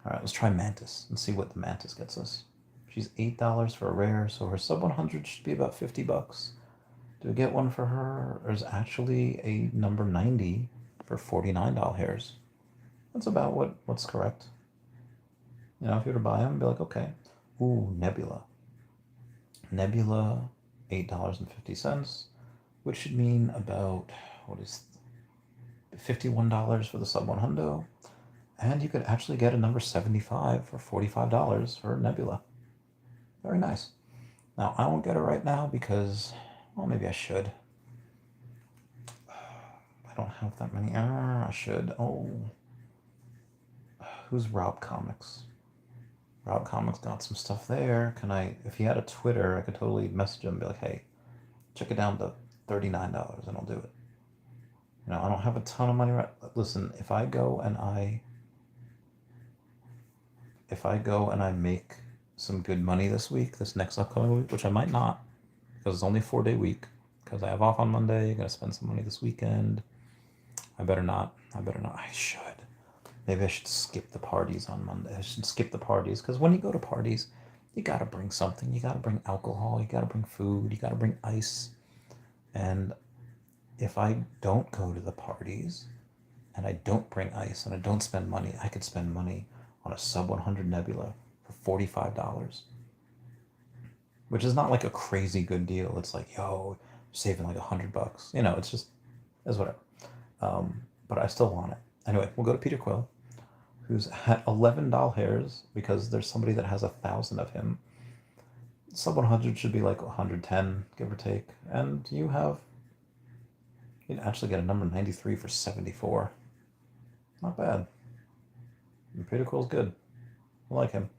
All right, let's try Mantis and see what the Mantis gets us. She's $8 for a rare, so her sub 100 should be about $50. Do we get one for her? There's actually a number 90 for $49 hairs. That's about what's correct. You know, if you were to buy them, be like, okay. Ooh, Nebula. Nebula, $8.50, which should mean about, $51 for the sub 100. And you could actually get a number 75 for $45 for Nebula. Very nice. Now, I won't get her right now because, well, maybe I should. I don't have that many. I should. Oh. Who's Rob Comics? Rob Comics got some stuff there. If he had a Twitter, I could totally message him and be like, hey, check it down to $39 and I'll do it. You know, I don't have a ton of money right. Listen, if I go and I make some good money this next upcoming week, which I might not, because it's only a 4-day week, because I have off on Monday, I'm going to spend some money this weekend. I better not. I should. Maybe I should skip the parties on Monday. I should skip the parties, because when you go to parties, you got to bring something. You got to bring alcohol, you got to bring food, you got to bring ice. And if I don't go to the parties, and I don't bring ice, and I don't spend money, I could spend money on a sub 100 Nebula for $45, which is not like a crazy good deal. It's like, yo, saving like $100. You know, it's whatever. But I still want it. Anyway, we'll go to Peter Quill, who's at $11 hairs because there's somebody that has 1,000 of him. Sub 100 should be like 110, give or take. And you'd actually get a number 93 for 74. Not bad. And Peter Quill's good. I like him.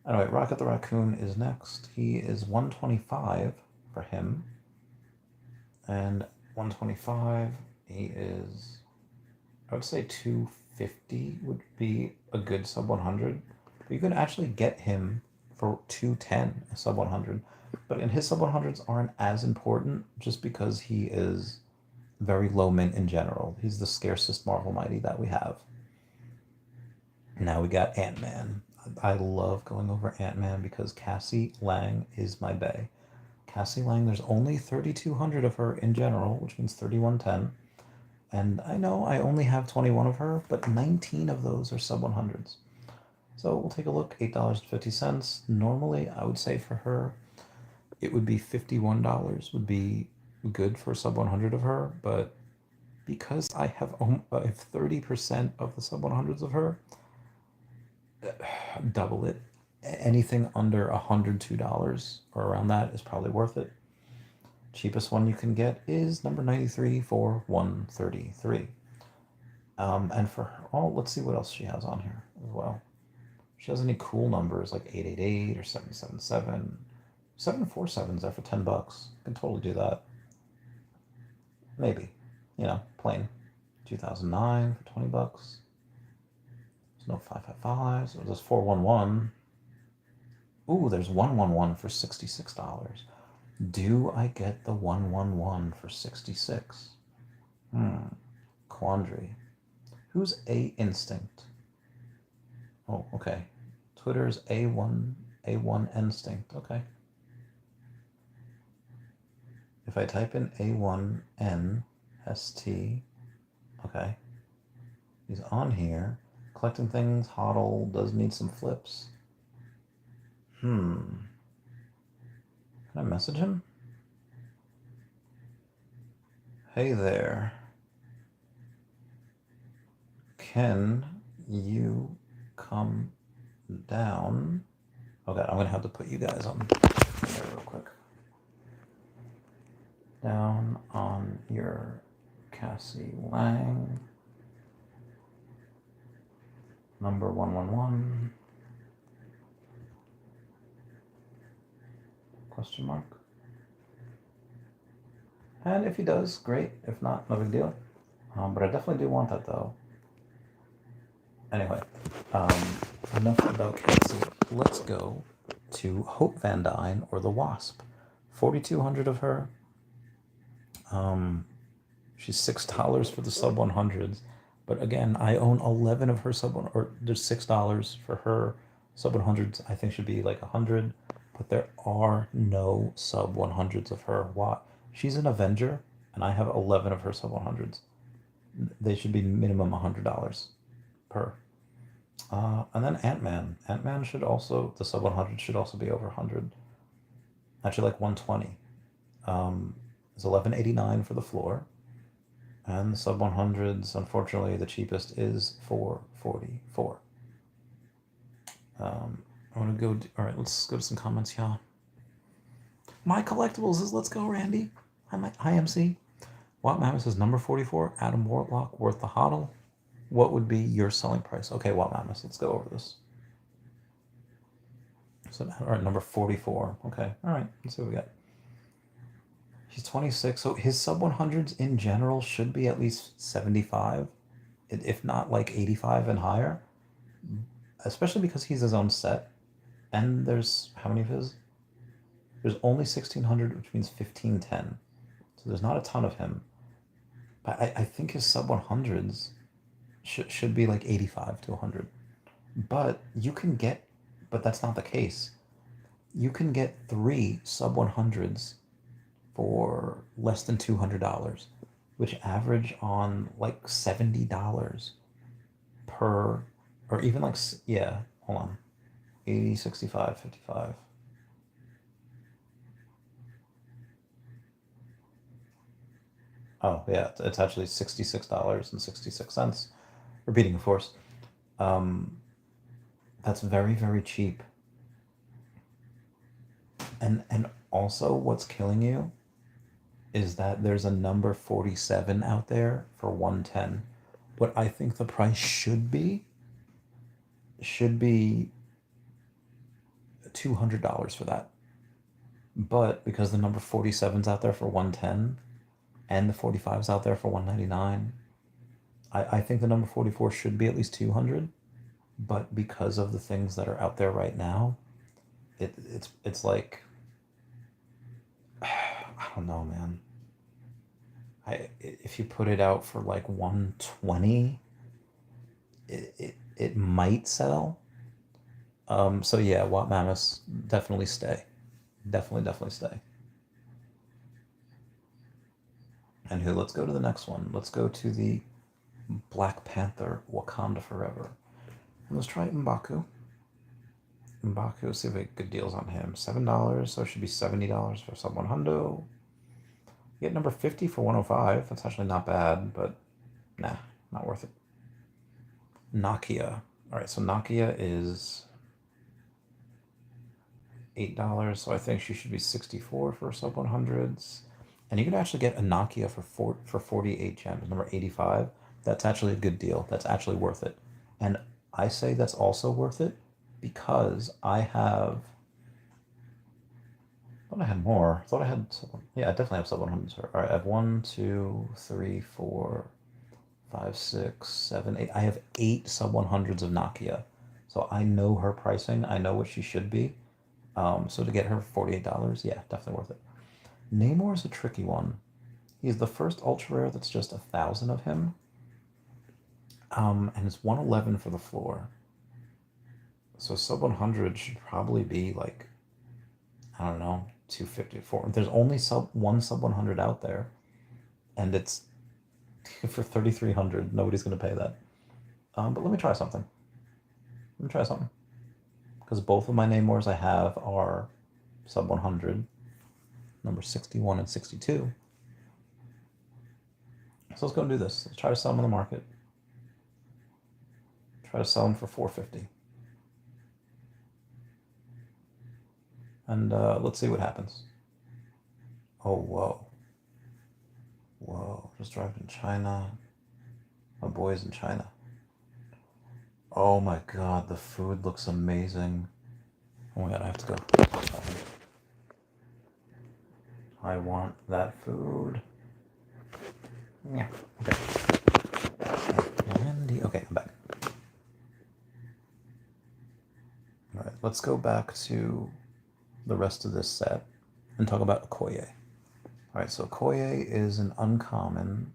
Anyway, Rocket the Raccoon is next. He is 125 for him. And 125, he is, I would say 250 would be a good sub 100. But you could actually get him for 210, a sub 100. But in his sub 100s aren't as important just because he is very low mint in general. He's the scarcest Marvel Mighty that we have. Now we got Ant-Man. I love going over Ant-Man because Cassie Lang is my bae. Cassie Lang, there's only 3,200 of her in general, which means 3,110. And I know I only have 21 of her, but 19 of those are sub 100s. So we'll take a look, $8.50. Normally, I would say for her, it would be $51 would be good for sub 100 of her, but because I have 30% of the sub 100s of her, double it. Anything under $102 or around that is probably worth it. Cheapest one you can get is number 93 for $133. And for her, oh, let's see what else she has on here as well. If she has any cool numbers like 888 or 777. 747's there for $10. I can totally do that. Maybe. You know, plain. 2009 for $20. There's no 555. So there's 411. Ooh, there's 111 for $66. Do I get the 111 for 66? Quandary. Who's A Instinct? Oh, okay. Twitter's A1 Instinct. Okay. If I type in A1NST, okay. He's on here. Collecting things, hodl, does need some flips. Can I message him? Hey there. Can you come down? Okay, I'm gonna have to put you guys on there real quick. Down on your Cassie Lang. Number 111. Question mark. And if he does, great. If not, no big deal. But I definitely do want that though. Anyway, enough about Cassie. Let's go to Hope Van Dyne or the Wasp. 4,200 of her. She's $6 for the sub 100s. But again, I own 11 of her sub one, or there's $6 for her sub 100s. I think should be like 100, but there are no sub 100s of her. Why? She's an Avenger, and I have 11 of her sub 100s. They should be minimum $100 per. And then Ant-Man. Ant-Man should also, the sub 100 should also be over 100. Actually, like 120. It's $11.89 for the floor. And the sub 100s, unfortunately, the cheapest is $4.44. I want to go. All right, let's go to some comments here. My collectibles is let's go, Randy. Hi, MC. Watt Mammoth says number 44. Adam Warlock worth the hodl. What would be your selling price? Okay, Watt Mammoth, let's go over this. So, all right, number 44. Okay, all right, let's see what we got. He's 26, so his sub 100s in general should be at least 75, if not like 85 and higher, especially because he's his own set. And there's, how many of his? There's only 1,600, which means 1,510. So there's not a ton of him. But I think his sub 100s should be like 85 to 100. But you can get, but that's not the case. You can get 3 sub 100s for less than $200, which average on like $70 per, or even like, yeah, hold on, 80, 65, 55. Oh yeah, it's actually $66.66. Repeating, of course. That's very, very cheap. And also what's killing you is that there's a number 47 out there for 110. What I think the price should be $200 for that. But because the number 47's out there for 110 and the 45's out there for 199, I think the number 44 should be at least 200. But because of the things that are out there right now, it's like, I don't know, man. If you put it out for like 120, it might sell. So yeah, Watt Mammoths definitely stay. Definitely stay. And here, let's go to the next one. Let's go to the Black Panther Wakanda Forever. And let's try M'Baku. M'Baku, see if we get good deals on him. $7, so it should be $70 for sub 100. Get number 50 for 105. That's actually not bad, but nah, not worth it. Nokia. All right, so Nokia is $8, so I think she should be 64 for sub 100s. And you can actually get a Nokia for 48 gems, number 85. That's actually a good deal. That's actually worth it. And I say that's also worth it because I have... I thought I had more. I thought I had... Yeah, I definitely have sub 100s. All right, I have 1, 2, 3, 4, 5, 6, 7, 8. I have 8 sub 100s of Nokia. So I know her pricing. I know what she should be. So to get her $48, yeah, definitely worth it. Namor is a tricky one. He's the first ultra rare that's just 1,000 of him. And it's 111 for the floor. So sub 100 should probably be like, I don't know, 254. There's only one sub 100 out there. And it's for 3,300. Nobody's going to pay that. But let me try something. Because both of my Namors I have are sub 100. Number 61 and 62. So let's go and do this. Let's try to sell them on the market. Try to sell them for 450. And let's see what happens. Oh, whoa. Whoa, just driving in China. My boy's in China. Oh my god, the food looks amazing. Oh my god, I have to go. I want that food. Yeah, okay. Okay, I'm back. All right, let's go back to the rest of this set and talk about Okoye. All right, so Okoye is an uncommon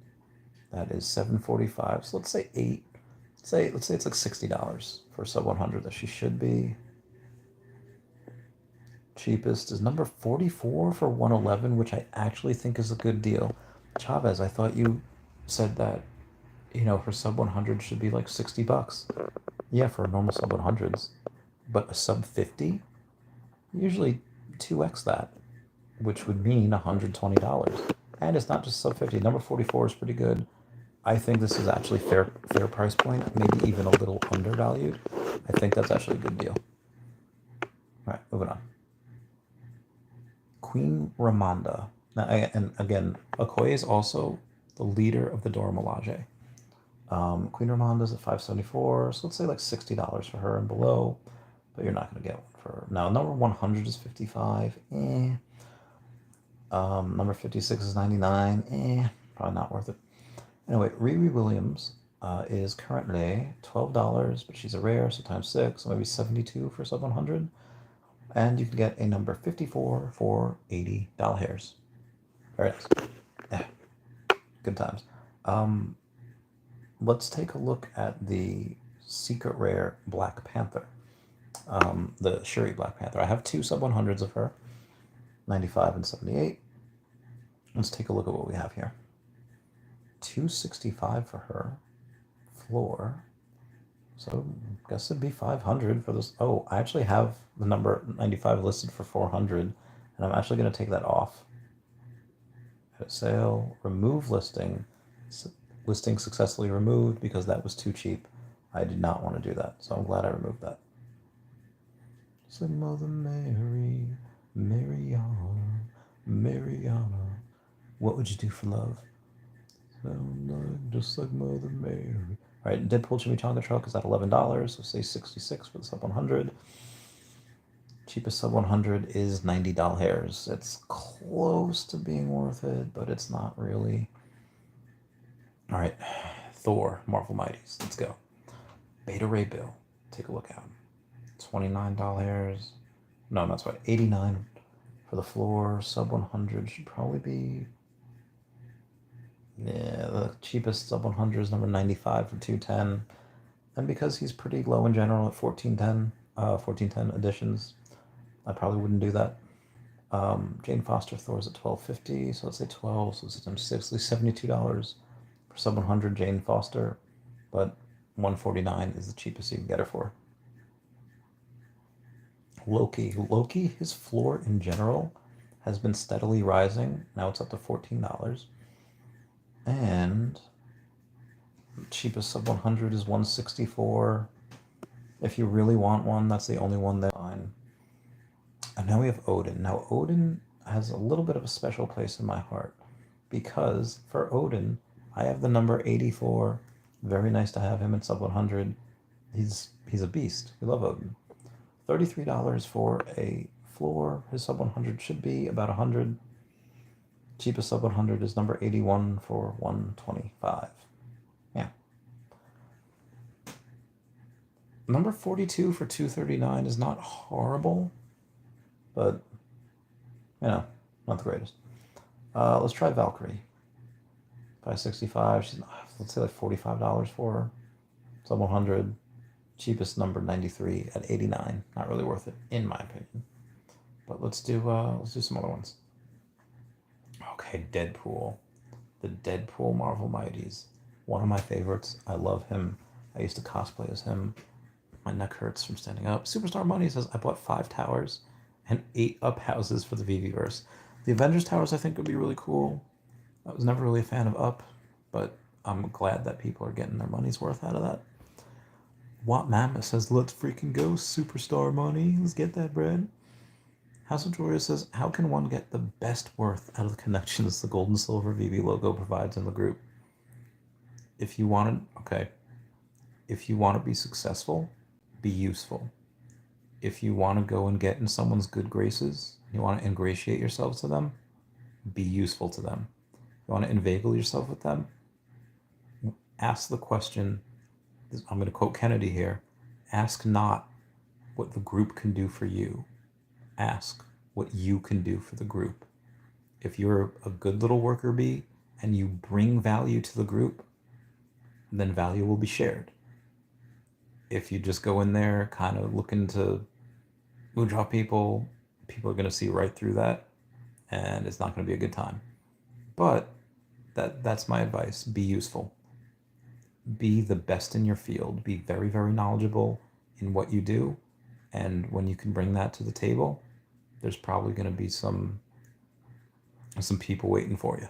that is 745. So let's say 8. Let's say it's like $60 for sub 100 that she should be. Cheapest is number 44 for 111, which I actually think is a good deal. Chavez, I thought you said that, you know, her sub 100 should be like $60. Yeah, for normal sub 100s. But a sub 50? Usually 2x that, which would mean $120. And it's not just sub 50. Number 44 is pretty good. I think this is actually fair price point, maybe even a little undervalued. I think that's actually a good deal. All right, moving on. Queen Ramonda. Now, and again, Okoye is also the leader of the Dora Milaje. Queen Ramonda's at 574, so let's say like $60 for her and below, but you're not going to get one for her. Now, number 100 is 55. Number 56 is 99. Probably not worth it. Anyway, Riri Williams is currently $12, but she's a rare, so times 6, so maybe 72 for sub 100. And you can get a number 54 for $80 hairs. Very nice. Yeah. Good times. Let's take a look at the secret rare Black Panther. The Shuri Black Panther. I have 2 sub 100s of her, 95 and 78. Let's take a look at what we have here. 265 for her. Floor. So I guess it'd be 500 for this. Oh, I actually have the number 95 listed for 400, and I'm actually going to take that off. Edit sale, remove listing. Listing successfully removed because that was too cheap. I did not want to do that, so I'm glad I removed that. Just like Mother Mary, Mariana, what would you do for love? Sound like just like Mother Mary. All right, Deadpool Chimichanga Truck is at $11, so say 66 for the sub 100. Cheapest sub 100 is $90 hairs. It's close to being worth it, but it's not really. All right, Thor, Marvel Mighties. Let's go. Beta Ray Bill. Take a look at him. $29. No, that's right. 89 for the floor. Sub 100 should probably be. Yeah, the cheapest sub 100 is number 95 for 210. And because he's pretty low in general at 1410 editions, I probably wouldn't do that. Jane Foster Thor's at 1250, so let's say 12, so it's times 6, at least $72 for sub 100 Jane Foster, but 149 is the cheapest you can get her for. Loki, his floor in general has been steadily rising. Now it's up to $14. And cheapest sub 100 is 164. If you really want one, that's the only one that's fine. And now we have Odin. Now Odin has a little bit of a special place in my heart because for Odin, I have the number 84. Very nice to have him at sub 100. He's a beast. We love Odin. $33 for a floor. His sub 100 should be about 100. Cheapest sub 100 is number 81 for 125. Yeah. Number 42 for 239 is not horrible, but, not the greatest. Let's try Valkyrie. 565. She's, let's say like $45 for her. Sub 100. Cheapest number 93 at 89. Not really worth it, in my opinion. But let's do some other ones. Okay, Deadpool. The Deadpool Marvel Mighties. One of my favorites. I love him. I used to cosplay as him. My neck hurts from standing up. Superstar Money says, I bought 5 towers and 8 up houses for the Veveverse. The Avengers towers I think would be really cool. I was never really a fan of up, but I'm glad that people are getting their money's worth out of that. Watt Mammoth says, let's freaking go, Superstar Money. Let's get that bread. House of Gloria says, how can one get the best worth out of the connections the gold and silver VV logo provides in the group? If you want to be successful, be useful. If you want to go and get in someone's good graces, you want to ingratiate yourselves to them, be useful to them. You want to inveigle yourself with them, ask the question, I'm going to quote Kennedy here, ask not what the group can do for you. Ask what you can do for the group. If you're a good little worker bee and you bring value to the group, then value will be shared. If you just go in there kind of looking to mood off people are going to see right through that, and it's not going to be a good time. But that's my advice. Be useful. Be the best in your field. Be very, very knowledgeable in what you do. And when you can bring that to the table, there's probably going to be some people waiting for you.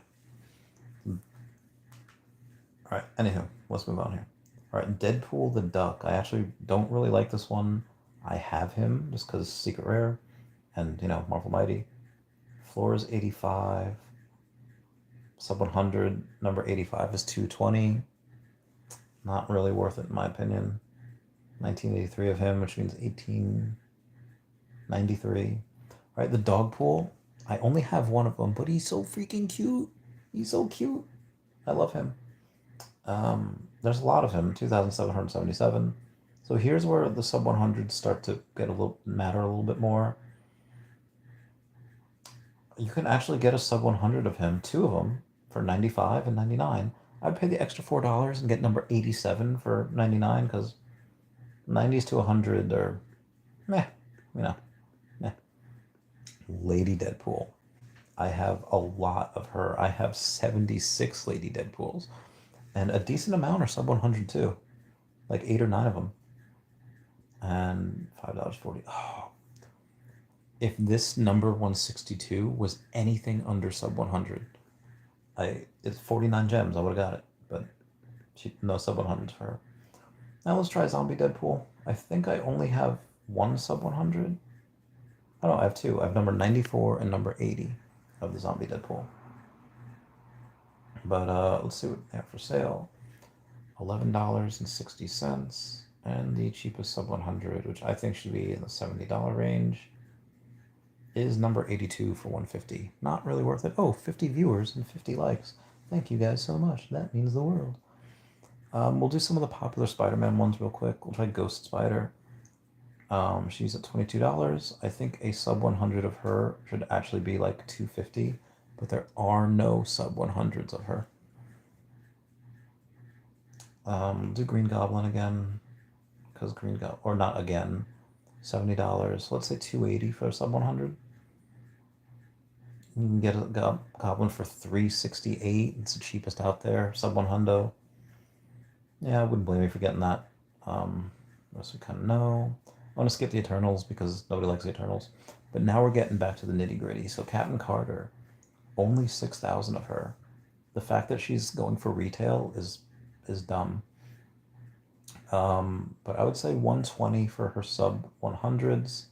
All right, anywho, let's move on here. All right, Deadpool the Duck. I actually don't really like this one. I have him just because secret rare and, Marvel Mighty. Floor is 85. Sub 100, number 85 is 220. Not really worth it in my opinion. 1983 of him, which means 1893. All right, the Dogpool. I only have one of them, but he's so freaking cute. He's so cute. I love him. There's a lot of him, 2,777. So here's where the sub 100s start to matter a little bit more. You can actually get a sub 100 of him, 2 of them, for 95 and 99. I'd pay the extra $4 and get number 87 for 99 because 90s to 100 are meh. Lady Deadpool. I have a lot of her. I have 76 Lady Deadpools. And a decent amount are sub 100 too. Like 8 or 9 of them. And $5.40. Oh. If this number 162 was anything under sub 100, it's 49 gems. I would have got it. But no sub 100s for her. Now let's try Zombie Deadpool. I think I only have 1 sub 100. Oh no, I have 2. I have number 94 and number 80 of the Zombie Deadpool. But let's see what they have for sale. $11.60. And the cheapest sub 100, which I think should be in the $70 range, is number 82 for 150. Not really worth it. Oh, 50 viewers and 50 likes. Thank you guys so much. That means the world. We'll do some of the popular Spider-Man ones real quick. We'll try Ghost Spider. She's at $22. I think a sub 100 of her should actually be like $250, but there are no sub 100s of her. Do Green Goblin again, because Green Goblin, or not again, $70. Let's say $280 for a sub 100. You can get a Goblin for $368. It's the cheapest out there, sub 100. Yeah, I wouldn't blame me for getting that. Rest we kind of know. I want to skip the Eternals because nobody likes the Eternals. But now we're getting back to the nitty gritty. So Captain Carter, only 6,000 of her. The fact that she's going for retail is dumb. But I would say 120 for her sub 100s.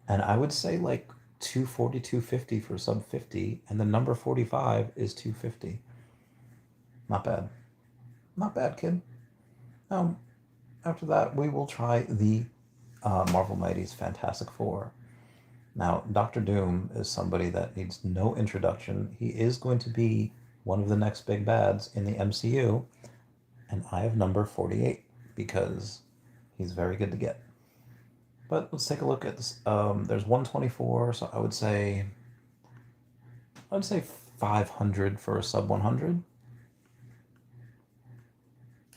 And I would say like 240, 250 for sub 50. And the number 45 is 250. Not bad. Not bad, kid. After that, we will try the Marvel Mighty's Fantastic Four. Now, Doctor Doom is somebody that needs no introduction. He is going to be one of the next big bads in the MCU, and I have number 48 because he's very good to get. But let's take a look at this. There's 124, so I would say 500 for a sub 100.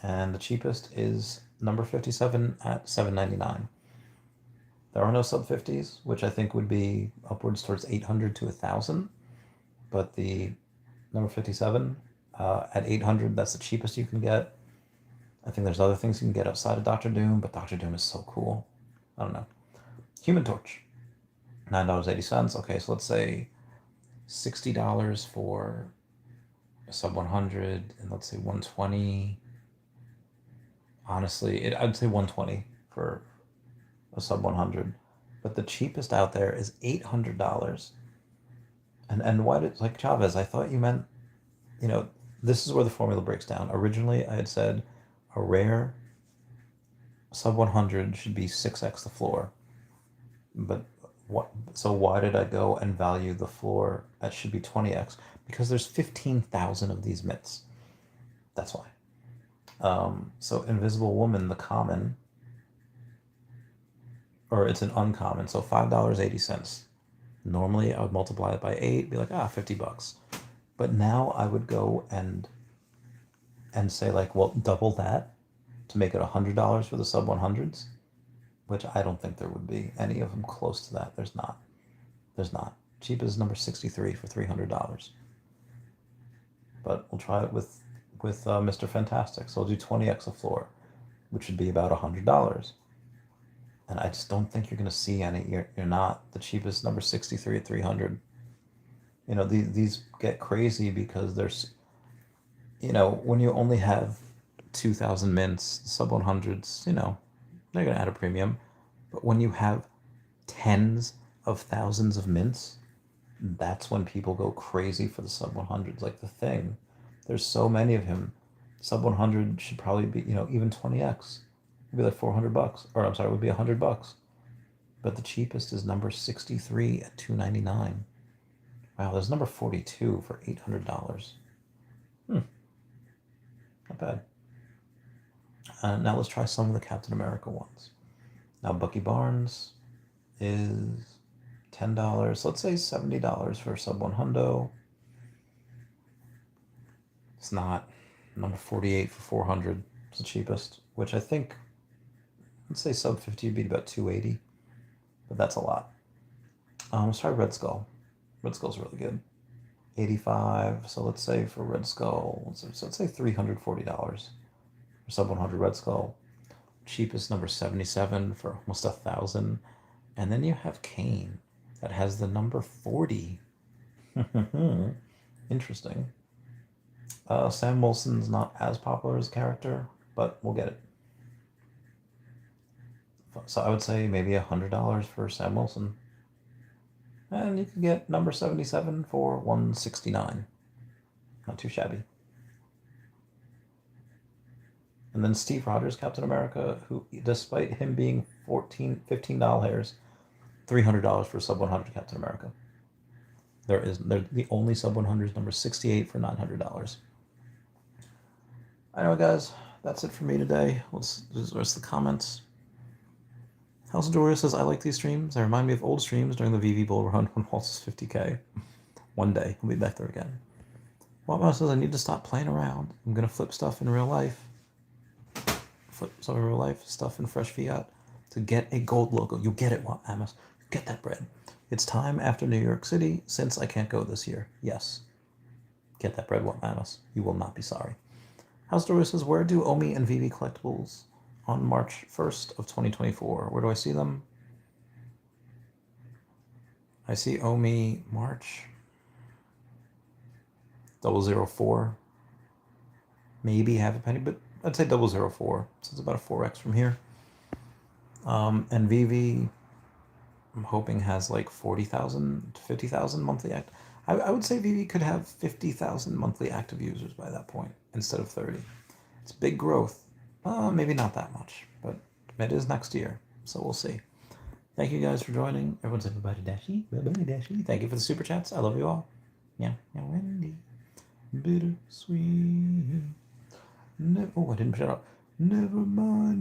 And the cheapest is number 57 at $7.99. There are no sub 50s, which I think would be upwards towards 800 to 1,000. But the number 57 at 800, that's the cheapest you can get. I think there's other things you can get outside of Doctor Doom, but Doctor Doom is so cool. I don't know. Human Torch, $9.80. Okay, so let's say $60 for a sub 100, and let's say 120. Honestly, I'd say 120 for a sub 100, but the cheapest out there is $800. And why did, like, Chavez, I thought you meant, this is where the formula breaks down. Originally, I had said a rare sub 100 should be 6x the floor, but so why did I go and value the floor that should be 20x? Because there's 15,000 of these myths. That's why. So Invisible Woman, the common, or it's an uncommon, so $5.80. Normally I would multiply it by 8, be like, $50. But now I would go and say like, well, double that to make it $100 for the sub 100s, which I don't think there would be any of them close to that. There's not. Cheapest is number 63 for $300. But we'll try it with Mr. Fantastic. So I'll do 20x a floor, which would be about $100. And I just don't think you're going to see any. You're not. The cheapest, number 63 at 300. These get crazy because there's, when you only have 2,000 mints, sub 100s, they're going to add a premium. But when you have tens of thousands of mints, that's when people go crazy for the sub 100s. Like The Thing. There's so many of him. Sub 100 should probably be, even 20x. It'd be like $400, or I'm sorry, it would be $100. But the cheapest is number 63 at $299. Wow, there's number 42 for $800. Not bad. Now let's try some of the Captain America ones. Now Bucky Barnes is $10. Let's say $70 for sub 100. It's not. Number 48 for 400 is the cheapest, which I think, let's say sub 50 would be about 280, but that's a lot. Let's try Red Skull. Red Skull's really good. 85, so let's say for Red Skull, let's say $340 for sub 100 Red Skull. Cheapest, number 77 for almost 1,000. And then you have Kane that has the number 40. Interesting. Sam Wilson's not as popular as a character, but we'll get it. So I would say maybe $100 for Sam Wilson. And you can get number 77 for $169. Not too shabby. And then Steve Rogers, Captain America, who, despite him being $15 hairs, $300 for a sub 100 Captain America. They're the only sub 100s, number 68 for $900. Anyway, guys, that's it for me today. Let's do the rest of the comments. House of Doria says, I like these streams. They remind me of old streams during the VV Bull Run when Waltz is 50K. One day, we'll be back there again. Wildmouse says, I need to stop playing around. I'm going to flip stuff in real life. Flip stuff in real life, stuff in fresh fiat to get a gold logo. You'll get it, Amos. Get that bread. It's time after New York City since I can't go this year. Yes. Get that bread, Amos. You will not be sorry. House Doria says, where do OMI and Veve collectibles on March 1st of 2024? Where do I see them? I see OMI March 004. Maybe half a penny, but I'd say 004. So it's about a 4x from here. And Veve, I'm hoping has like 40,000 to 50,000 monthly active. I would say Veve could have 50,000 monthly active users by that point instead of 30. It's big growth. Maybe not that much, but it is next year, so we'll see. Thank you guys for joining. Everyone say bye-bye to Dashie. Bye-bye, Dashie. Thank you for the super chats. I love you all. Yeah, Wendy. Bittersweet. Oh, I didn't shut up. Never mind.